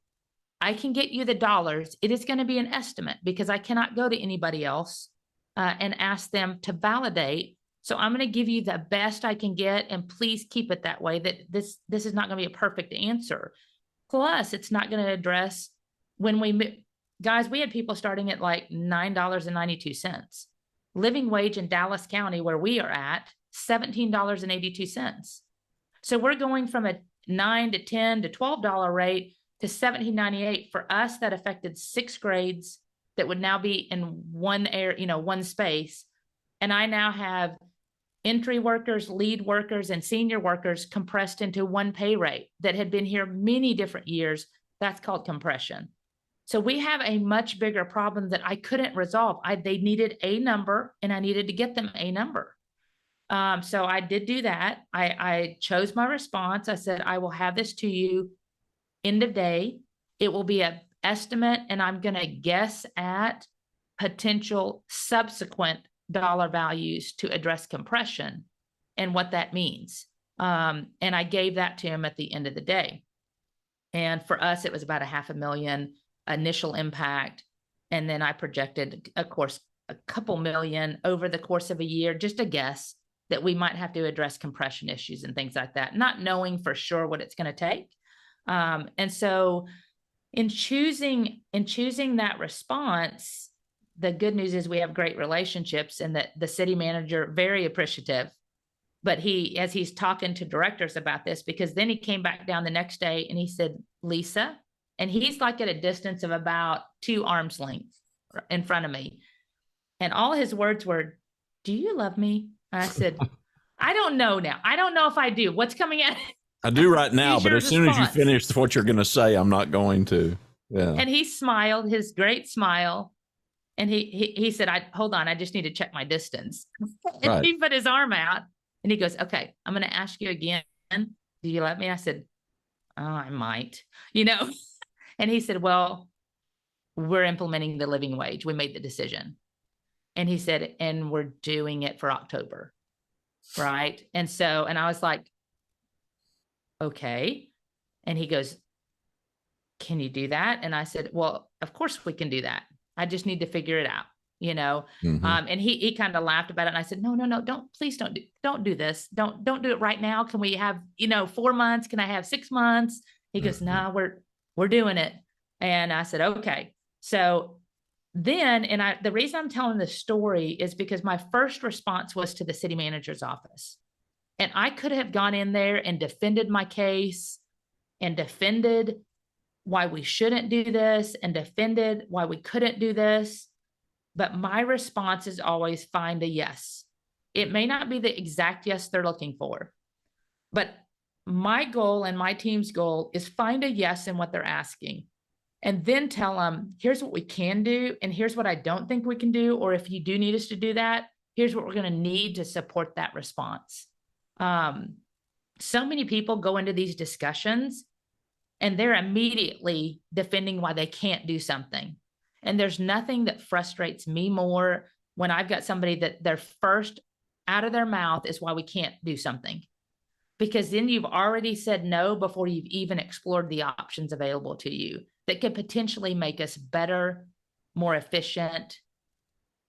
I can get you the dollars. It is going to be an estimate because I cannot go to anybody else and ask them to validate. So I'm going to give you the best I can get, and please keep it that way, that this is not going to be a perfect answer. Plus, it's not going to address when guys, we had people starting at like $9.92. Living wage in Dallas County, where we are at, $17.82. So we're going from a $9 to $10 to $12 rate to $17.98. For us, that affected 6 grades that would now be in one area, one space. And I now have entry workers, lead workers, and senior workers compressed into one pay rate that had been here many different years. That's called compression. So we have a much bigger problem that I couldn't resolve. They needed a number, and I needed to get them a number. So I did do that. I chose my response. I said, I will have this to you end of day. It will be an estimate, and I'm going to guess at potential subsequent dollar values to address compression and what that means. And I gave that to him at the end of the day. And for us, it was about $500,000 initial impact. And then I projected, of course, a couple million over the course of a year, just a guess that we might have to address compression issues and things like that, not knowing for sure what it's going to take. And so in choosing that response, the good news is we have great relationships, and that the city manager, very appreciative. But as he's talking to directors about this, because then he came back down the next day and he said, Lisa, and he's like at a distance of about 2 arms length in front of me. And all his words were, do you love me? And I said, I don't know now. I don't know if I do. What's coming out? I do right now, but as soon as you finish what you're going to say, I'm not going to. Yeah. And he smiled, his great smile. And he said, hold on, I just need to check my distance. And he put his arm out and he goes, okay, I'm going to ask you again. Do you love me? I said, oh, I might, And he said, well, we're implementing the living wage. We made the decision. And he said, and we're doing it for October. Right. And I was like, okay. And he goes, can you do that? And I said, well, of course we can do that. I just need to figure it out, And he kind of laughed about it. And I said, no, please don't do this. Don't do it right now. Can we have, 4 months? Can I have 6 months? He goes, no, we're doing it. And I said, okay. So then, the reason I'm telling this story is because my first response was to the city manager's office. And I could have gone in there and defended my case and defended why we shouldn't do this and defended why we couldn't do this. But my response is always find a yes. It may not be the exact yes they're looking for, but my goal and my team's goal is find a yes in what they're asking, and then tell them, here's what we can do, and here's what I don't think we can do. Or if you do need us to do that, here's what we're going to need to support that response. So many people go into these discussions and they're immediately defending why they can't do something. And there's nothing that frustrates me more when I've got somebody that their first out of their mouth is why we can't do something. Because then you've already said no before you've even explored the options available to you that could potentially make us better, more efficient,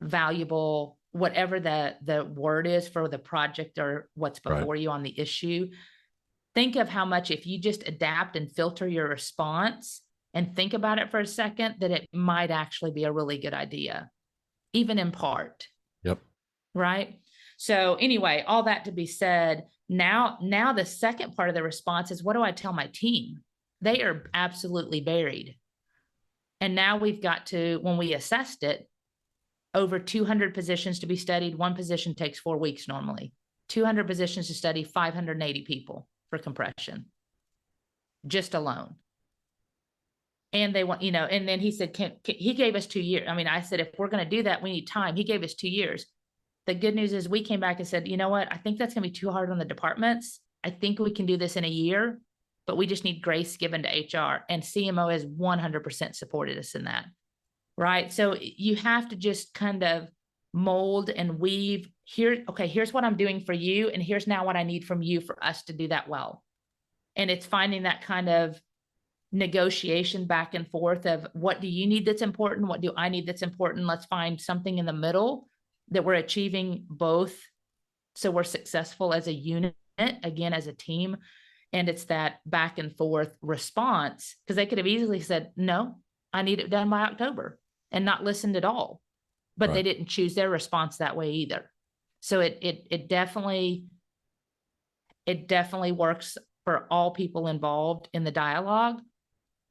valuable, whatever the word is for the project or what's before you on the issue. Think of how much, if you just adapt and filter your response and think about it for a second, that it might actually be a really good idea, even in part. Yep. Right. So anyway, all that to be said, now the second part of the response is, what do I tell my team? They are absolutely buried. And now we've got to, when we assessed it, over 200 positions to be studied. One position takes 4 weeks normally. 200 positions to study, 580 people for compression, just alone. And they want, and then he said, he gave us 2 years. I mean, I said, if we're going to do that, we need time. He gave us 2 years. The good news is we came back and said, you know what? I think that's going to be too hard on the departments. I think we can do this in a year, but we just need grace given to HR. And CMO has 100% supported us in that. Right. So you have to just kind of mold and weave here. Okay, here's what I'm doing for you. And here's now what I need from you for us to do that well. And it's finding that kind of negotiation back and forth of, what do you need that's important? What do I need that's important? Let's find something in the middle that we're achieving both, so we're successful as a unit, again, as a team. And it's that back and forth response, because they could have easily said, no, I need it done by October, and not listened at all. But they didn't choose their response that way either. So it definitely works for all people involved in the dialogue,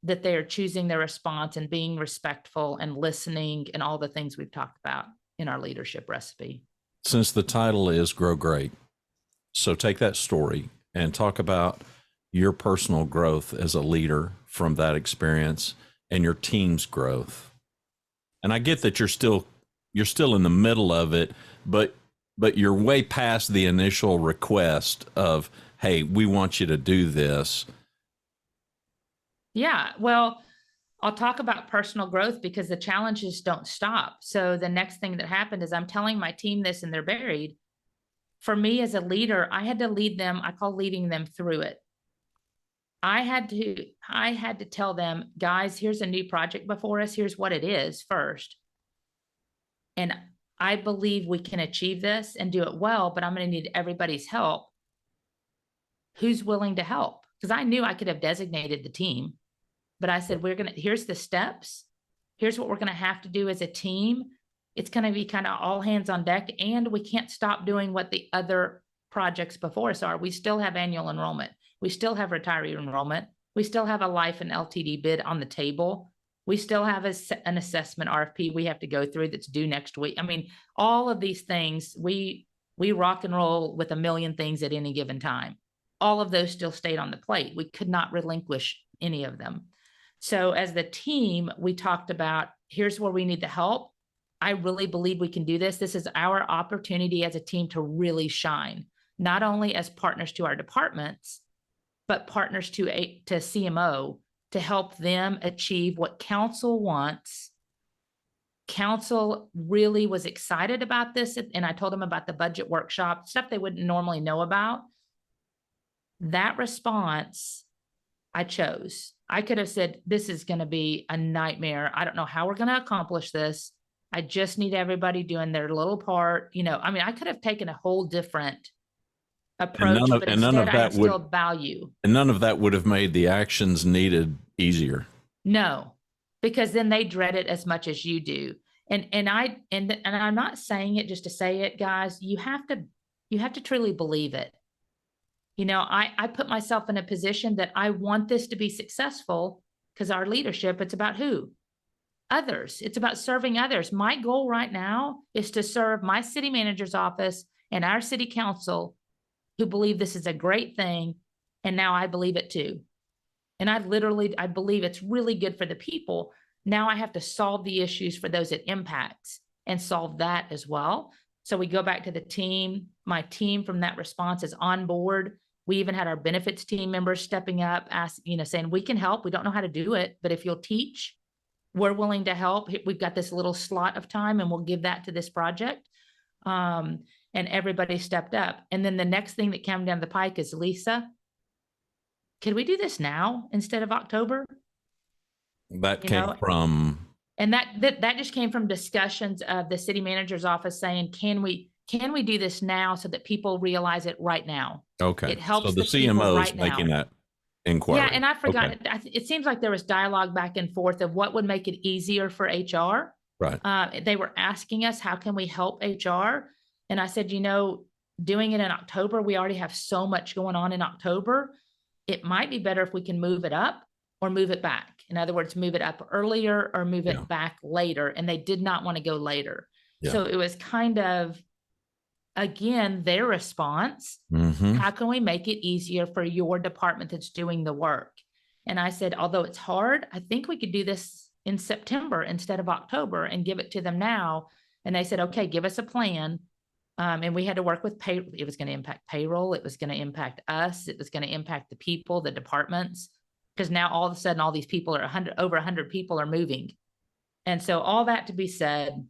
that they are choosing their response and being respectful and listening and all the things we've talked about in our leadership recipe. Since the title is Grow Great, so take that story and talk about your personal growth as a leader from that experience and your team's growth. And I get that you're still in the middle of it, but you're way past the initial request of, hey, we want you to do this. Yeah, well, I'll talk about personal growth because the challenges don't stop. So the next thing that happened is, I'm telling my team this and they're buried. For me as a leader, I had to lead them. I call leading them through it. I had to tell them, guys, here's a new project before us. Here's what it is first. And I believe we can achieve this and do it well, but I'm going to need everybody's help. Who's willing to help? Because I knew I could have designated the team, but I said, here's the steps. Here's what we're going to have to do as a team. It's going to be kind of all hands on deck, and we can't stop doing what the other projects before us are. We still have annual enrollment. We still have retiree enrollment. We still have a life and LTD bid on the table. We still have an assessment RFP we have to go through that's due next week. I mean, all of these things, we rock and roll with a million things at any given time. All of those still stayed on the plate. We could not relinquish any of them. So as the team, we talked about, here's where we need the help. I really believe we can do this. This is our opportunity as a team to really shine, not only as partners to our departments, but partners to CMO, to help them achieve what council wants. Council really was excited about this, and I told them about the budget workshop, stuff they wouldn't normally know about. That response, I chose. I could have said, this is going to be a nightmare. I don't know how we're going to accomplish this. I just need everybody doing their little part. I mean, I could have taken a whole different approach, but instead I instilled value. And none of that would have made the actions needed easier. No, because then they dread it as much as you do. And I'm not saying it just to say it, guys. You have to truly believe it. I put myself in a position that I want this to be successful, because our leadership, it's about who? Others. It's about serving others. My goal right now is to serve my city manager's office and our city council, who believe this is a great thing. And now I believe it too. And I believe it's really good for the people. Now I have to solve the issues for those it impacts and solve that as well. So we go back to the team. My team from that response is on board. We even had our benefits team members stepping up, saying, we can help. We don't know how to do it, but if you'll teach, we're willing to help. We've got this little slot of time and we'll give that to this project. And everybody stepped up. And then the next thing that came down the pike is, Lisa, could we do this now instead of October? That came from... And that just came from discussions of the city manager's office saying, can we do this now so that people realize it right now? Okay. It helps so the CMO is making that inquiry. Yeah, and I forgot. Okay. It seems like there was dialogue back and forth of what would make it easier for HR. Right. They were asking us, how can we help HR? And I said, doing it in October, we already have so much going on in October. It might be better if we can move it up or move it back. In other words, move it up earlier or move it back later. And they did not want to go later. Yeah. So it was kind of, again, their response. How can we make it easier for your department that's doing the work? And I said, although it's hard, I think we could do this in September instead of October and give it to them now. And they said, okay, give us a plan. And we had to work with pay. It was going to impact payroll. It was going to impact us. It was going to impact the people, the departments, because now all of a sudden, all these people are over 100 people are moving. And so all that to be said,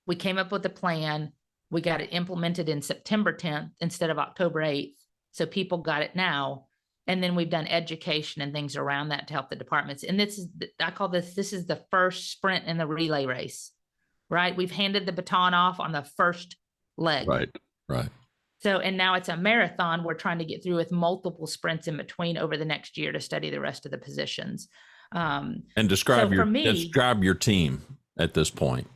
we came up with a plan. We got it implemented in September 10th instead of October 8th. So people got it now. And then we've done education and things around that to help the departments. And this is, I call this is the first sprint in the relay race, right? We've handed the baton off on the first leg. Right. So, and now it's a marathon we're trying to get through with multiple sprints in between over the next year to study the rest of the positions. And describe your team at this point.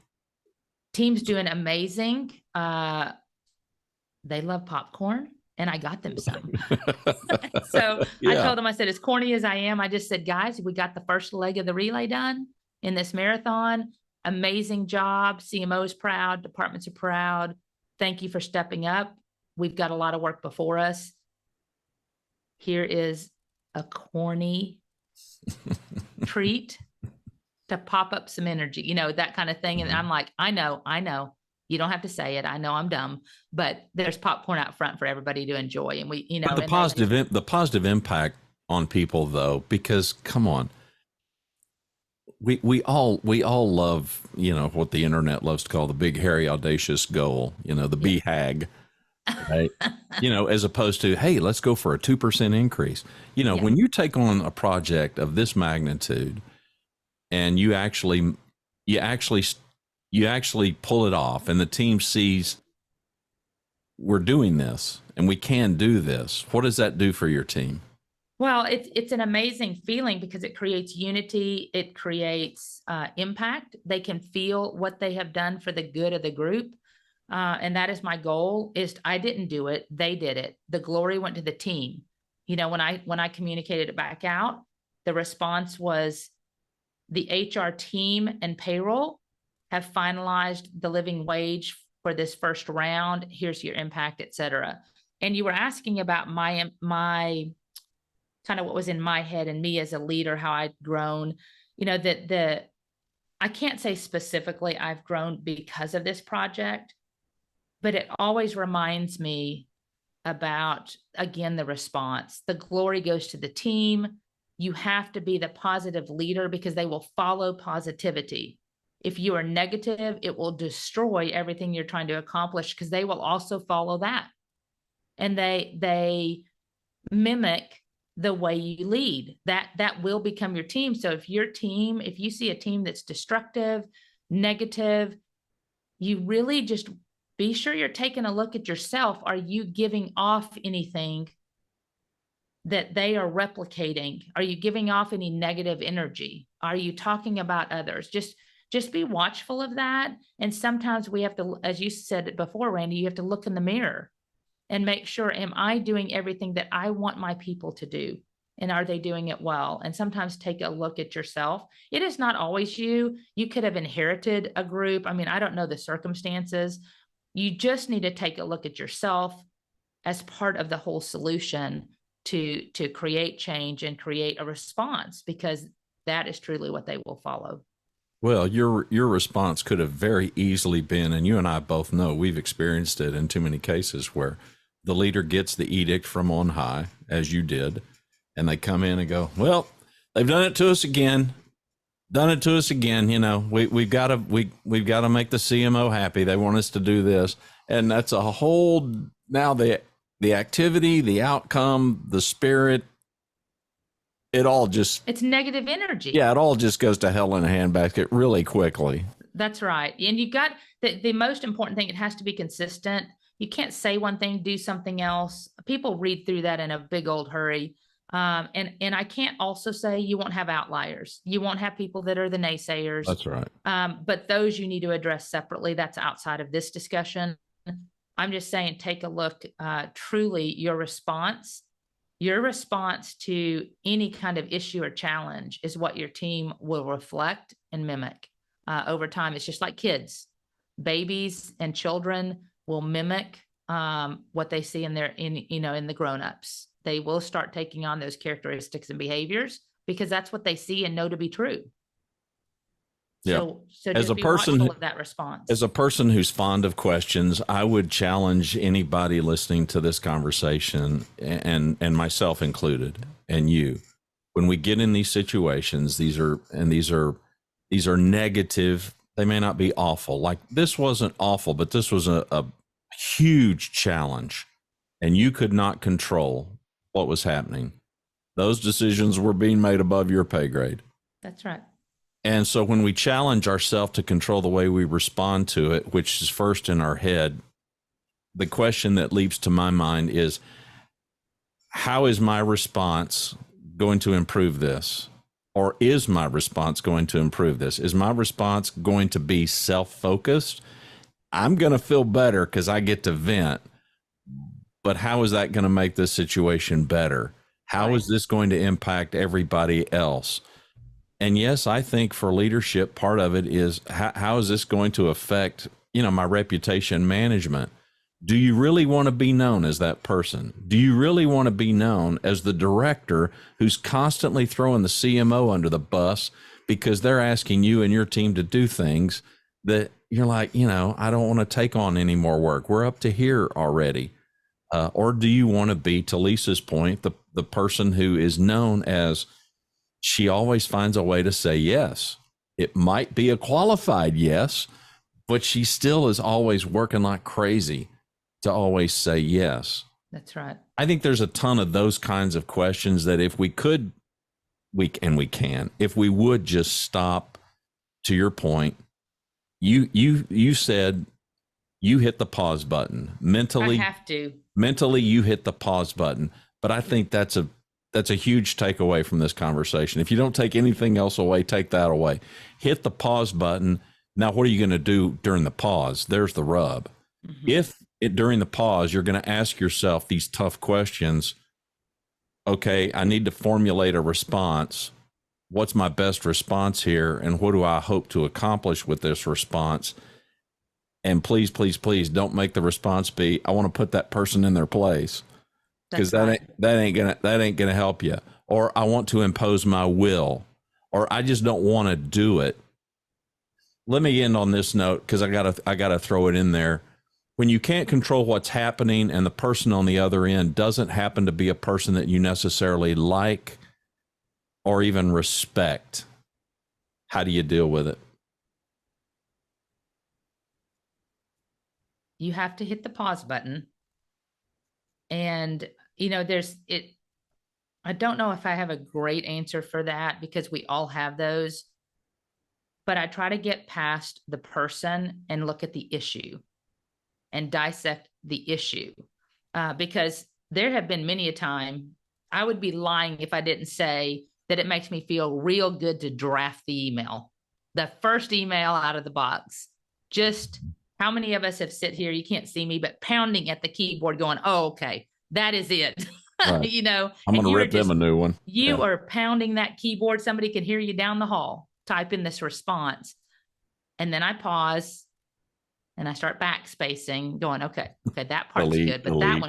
Team's doing amazing. They love popcorn, and I got them some. So I told them, I said, as corny as I am, I just said, guys, we got the first leg of the relay done in this marathon. Amazing job. CMO's proud. Departments are proud. Thank you for stepping up. We've got a lot of work before us. Here is a corny treat to pop up some energy, that kind of thing. And I'm like, I know. You don't have to say it. I know I'm dumb, but there's popcorn out front for everybody to enjoy. And we, but the positive impact on people though, because come on, we all love, what the internet loves to call the big, hairy, audacious goal, the BHAG, right? As opposed to, hey, let's go for a 2% increase. When you take on a project of this magnitude and you actually pull it off and the team sees we're doing this and we can do this, what does that do for your team? Well, it's an amazing feeling because it creates unity. It creates impact. They can feel what they have done for the good of the group. And that is my goal. I didn't do it. They did it. The glory went to the team. When I communicated it back out, the response was the HR team and payroll have finalized the living wage for this first round. Here's your impact, et cetera. And you were asking about my kind of what was in my head and me as a leader, how I'd grown, I can't say specifically I've grown because of this project, but it always reminds me about, again, the response. The glory goes to the team. You have to be the positive leader because they will follow positivity. If you are negative, it will destroy everything you're trying to accomplish because they will also follow that. And they mimic the way you lead. That will become your team. So if you see a team that's destructive, negative, you really just be sure you're taking a look at yourself. Are you giving off anything that they are replicating? Are you giving off any negative energy? Are you talking about others? Just be watchful of that. And sometimes we have to, as you said it before, Randy, you have to look in the mirror and make sure, am I doing everything that I want my people to do? And are they doing it well? And sometimes take a look at yourself. It is not always you. You could have inherited a group. I mean, I don't know the circumstances. You just need to take a look at yourself as part of the whole solution to create change and create a response, because that is truly what they will follow. Well, your response could have very easily been, and you and I both know we've experienced it in too many cases, where the leader gets the edict from on high, as you did, and they come in and go, well, they've done it to us again. We've got to make the CMO happy. They want us to do this. And that's a whole, now the activity, the outcome, the spirit, it's negative energy. Yeah. It all just goes to hell in a handbasket really quickly. That's right. And you got the most important thing. It has to be consistent. You can't say one thing, do something else. People read through that in a big old hurry. And I can't also say you won't have outliers. You won't have people that are the naysayers. That's right. But those you need to address separately. That's outside of this discussion. I'm just saying, take a look, truly your response to any kind of issue or challenge is what your team will reflect and mimic over time. It's just like kids, babies and children will mimic what they see in the grownups. They will start taking on those characteristics and behaviors because that's what they see and know to be true. So just be watchful of that response. As a person who's fond of questions, I would challenge anybody listening to this conversation, and myself included, and you, when we get in these situations, these are negative. They may not be awful. Like this wasn't awful, but this was a huge challenge, and you could not control what was happening. Those decisions were being made above your pay grade. That's right. And so when we challenge ourselves to control the way we respond to it, which is first in our head, the question that leaps to my mind is, how is my response going to improve this? Or is my response going to improve this? Is my response going to be self-focused? I'm going to feel better because I get to vent. But how is that going to make this situation better? How is this going to impact everybody else? And yes, I think for leadership, part of it is how is this going to affect, my reputation management? Do you really want to be known as that person? Do you really want to be known as the director who's constantly throwing the CMO under the bus because they're asking you and your team to do things that you're like, I don't want to take on any more work. We're up to here already. Or do you want to be, to Lisa's point, the person who is known as, she always finds a way to say yes. It might be a qualified yes, but she still is always working like crazy to always say yes. That's right. I think there's a ton of those kinds of questions that if we could, we can, if we would just stop, to your point, you said you hit the pause button mentally. I have to. Mentally, you hit the pause button. But I think that's a huge takeaway from this conversation. If you don't take anything else away, take that away. Hit the pause button. Now, what are you going to do during the pause? There's the rub. Mm-hmm. If during the pause, you're going to ask yourself these tough questions. Okay, I need to formulate a response. What's my best response here? And what do I hope to accomplish with this response? And please, please, please don't make the response be, I want to put that person in their place. Because that ain't gonna help you. Or I want to impose my will, or I just don't want to do it. Let me end on this note because I gotta throw it in there. When you can't control what's happening and the person on the other end doesn't happen to be a person that you necessarily like or even respect, how do you deal with it? You have to hit the pause button. And, I don't know if I have a great answer for that because we all have those, but I try to get past the person and look at the issue and dissect the issue. Because there have been many a time, I would be lying if I didn't say that it makes me feel real good to draft the email, the first email out of the box. Just how many of us have sit here, you can't see me, but pounding at the keyboard going, oh, okay, that is it. Right. I'm going to rip them a new one. You are pounding that keyboard. Somebody can hear you down the hall, type in this response. And then I pause and I start backspacing going, okay, that part's good. But that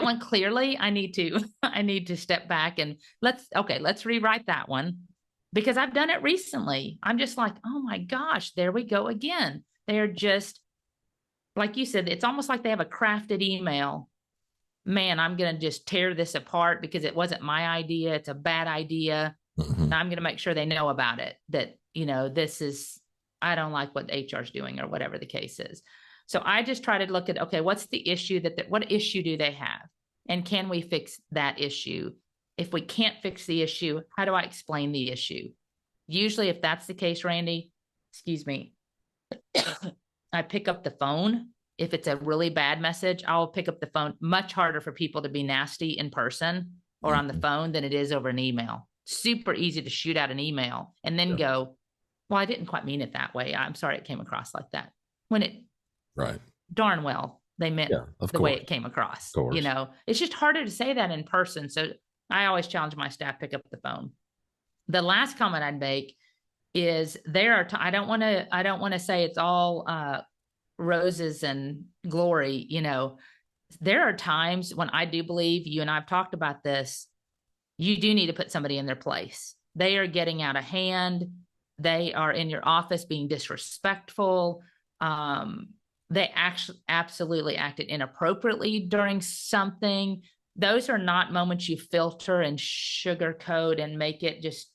one clearly I need to step back and let's rewrite that one because I've done it recently. I'm just like, oh my gosh, there we go again. They're just, like you said, it's almost like they have a crafted email. Man, I'm going to just tear this apart because it wasn't my idea. It's a bad idea. Mm-hmm. And I'm going to make sure they know about it, that, I don't like what HR is doing or whatever the case is. So I just try to look at, okay, what's the issue what issue do they have? And can we fix that issue? If we can't fix the issue, how do I explain the issue? Usually if that's the case, Randy, excuse me, I pick up the phone. If it's a really bad message, I'll pick up the phone. Much harder for people to be nasty in person or on the phone than it is over an email. Super easy to shoot out an email and then go, well, I didn't quite mean it that way. I'm sorry it came across like that. Right. darn well they meant of the way course. it came across. Of course. You know, it's just harder to say that in person. So I always challenge my staff, pick up the phone. The last comment I'd make is there are, I don't want to say it's all roses and glory. You know, there are times when I do believe, you and I've talked about this, you do need to put somebody in their place. They are getting out of hand. They are in your office being disrespectful. They actually absolutely acted inappropriately during something. Those are not moments you filter and sugarcoat and make it just,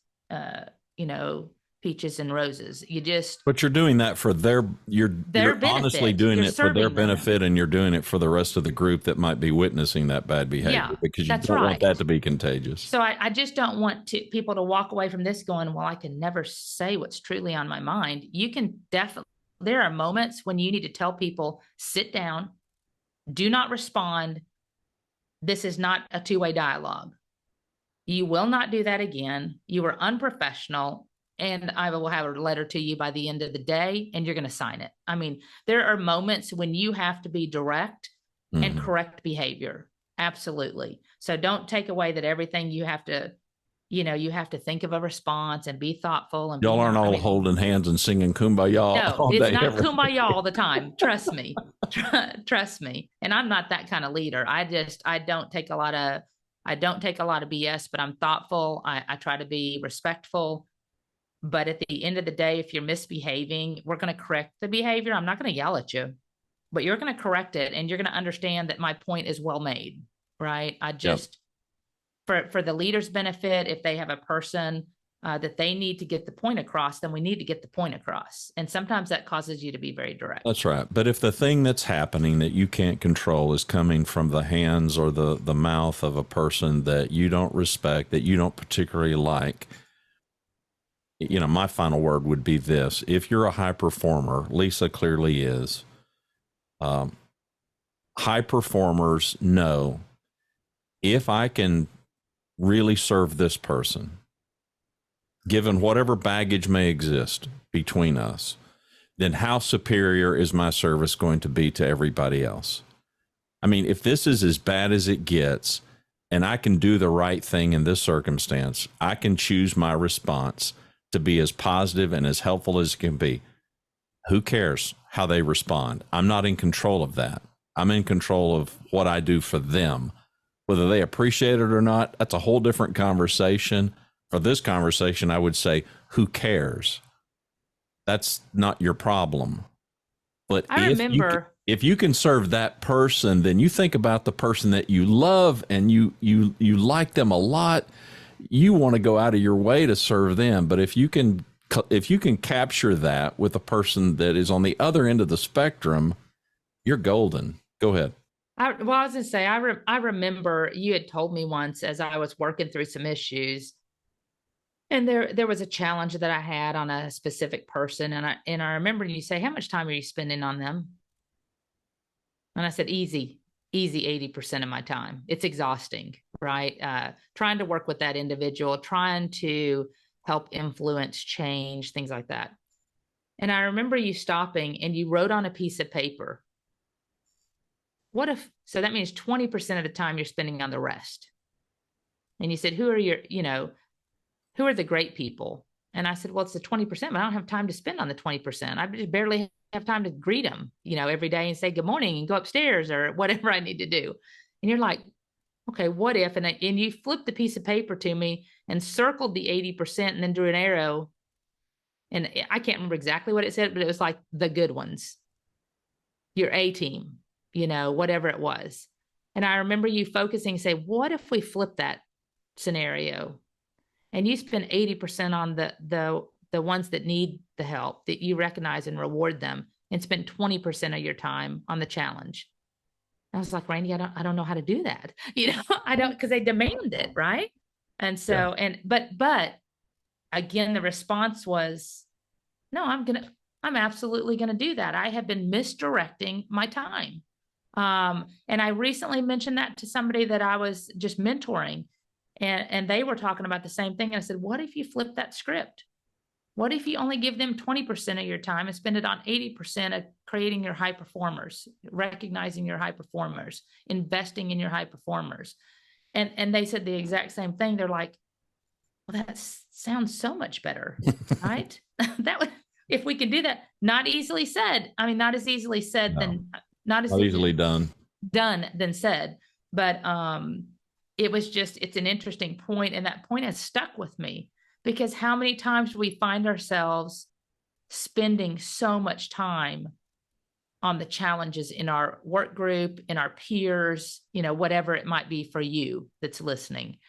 you know, peaches and roses. You just, but you're doing that for their benefit. honestly doing You're it for their serving them. benefit, and you're doing it for the rest of the group that might be witnessing that bad behavior, Yeah, because you that's don't want right. that to be contagious. So I just don't want people to walk away from this going, well, I can never say what's truly on my mind. You can definitely, there are moments when you need to tell people, sit down, do not respond. This is not a two-way dialogue. You will not do that again. You were unprofessional, and I will have a letter to you by the end of the day, and you're going to sign it. I mean, there are moments when you have to be direct and correct behavior. Absolutely. So don't take away that everything you have to, you know, you have to think of a response and be thoughtful. And Y'all aren't all holding hands and singing kumbaya no, all it's day. not kumbaya all the time. Trust me. Trust me. And I'm not that kind of leader. I don't take a lot of BS, but I'm thoughtful. I try to be respectful. But at the end of the day, if you're misbehaving, we're going to correct the behavior. I'm not going to yell at you, but you're going to correct it, and you're going to understand that my point is well made, right? I just, for the leader's benefit, if they have a person that they need to get the point across, then we need to get the point across. And sometimes that causes you to be very direct. That's right. But if the thing that's happening that you can't control is coming from the hands or the mouth of a person that you don't respect, that you don't particularly like, you know, my final word would be this. If you're a high performer, Lisa clearly is, high performers know, if I can really serve this person, given whatever baggage may exist between us, then how superior is my service going to be to everybody else? I mean, if this is as bad as it gets, and I can do the right thing in this circumstance, I can choose my response to be as positive and as helpful as it can be. Who cares how they respond? I'm not in control of that. I'm in control of what I do for them. Whether they appreciate it or not, that's a whole different conversation. For this conversation, I would say, who cares? That's not your problem. But if you can serve that person, then you think about the person that you love and you like them a lot. You want to go out of your way to serve them. But if you can capture that with a person that is on the other end of the spectrum, you're golden. Go ahead. I was going to say, I remember you had told me once, as I was working through some issues, and there was a challenge that I had on a specific person. And I remember you say, how much time are you spending on them? And I said, easy 80% of my time. It's exhausting, right? Trying to work with that individual, trying to help influence change, things like that. And I remember you stopping and you wrote on a piece of paper, so that means 20% of the time you're spending on the rest. And you said, who are the great people? And I said, well, it's the 20%, but I don't have time to spend on the 20%. I just barely have time to greet them, every day and say good morning and go upstairs or whatever I need to do. And you're like, okay, what if? And you flipped the piece of paper to me and circled the 80% and then drew an arrow. And I can't remember exactly what it said, but it was like the good ones, your A team, whatever it was. And I remember you focusing, say, what if we flip that scenario? And you spend 80% on the ones that need the help, that you recognize and reward them, and spend 20% of your time on the challenge. I was like, Randy, I don't know how to do that. I don't, because they demand it, right? And so, but again, the response was, no, I'm absolutely gonna do that. I have been misdirecting my time. And I recently mentioned that to somebody that I was just mentoring, and they were talking about the same thing. And I said, what if you flip that script? What if you only give them 20% of your time and spend it on 80% of creating your high performers, recognizing your high performers, investing in your high performers? And they said the exact same thing. They're like, well, that sounds so much better, right? That would, if we could do that, not easily said. I mean, not as easily said than not as easily done than said. But it was just, it's an interesting point, and that point has stuck with me, because how many times do we find ourselves spending so much time on the challenges in our work group, in our peers, whatever it might be for you that's listening,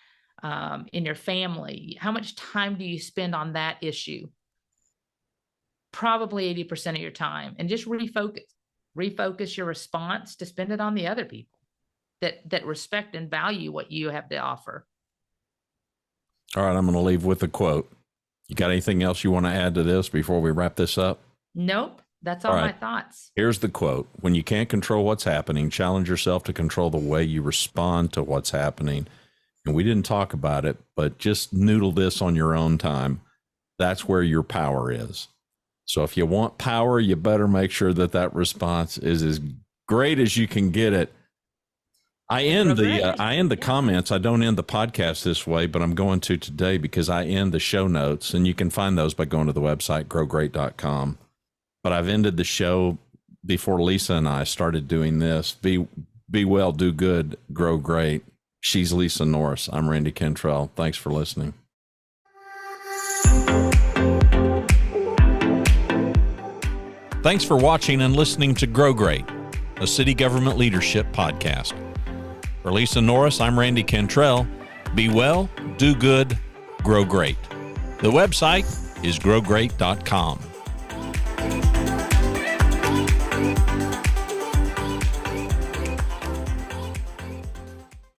in your family? How much time do you spend on that issue? Probably 80% of your time. And just refocus your response to spend it on the other people that respect and value what you have to offer. All right, I'm going to leave with a quote. You got anything else you want to add to this before we wrap this up? Nope. That's all my thoughts. Here's the quote. When you can't control what's happening, challenge yourself to control the way you respond to what's happening. And we didn't talk about it, but just noodle this on your own time. That's where your power is. So if you want power, you better make sure that response is as great as you can get it. I end the comments. I don't end the podcast this way, but I'm going to today because I end the show notes, and you can find those by going to the website, growgreat.com. But I've ended the show before Lisa and I started doing this. Be well, do good, grow great. She's Lisa Norris. I'm Randy Cantrell. Thanks for listening. Thanks for watching and listening to Grow Great, a city government leadership podcast. For Lisa Norris, I'm Randy Cantrell. Be well, do good, grow great. The website is growgreat.com.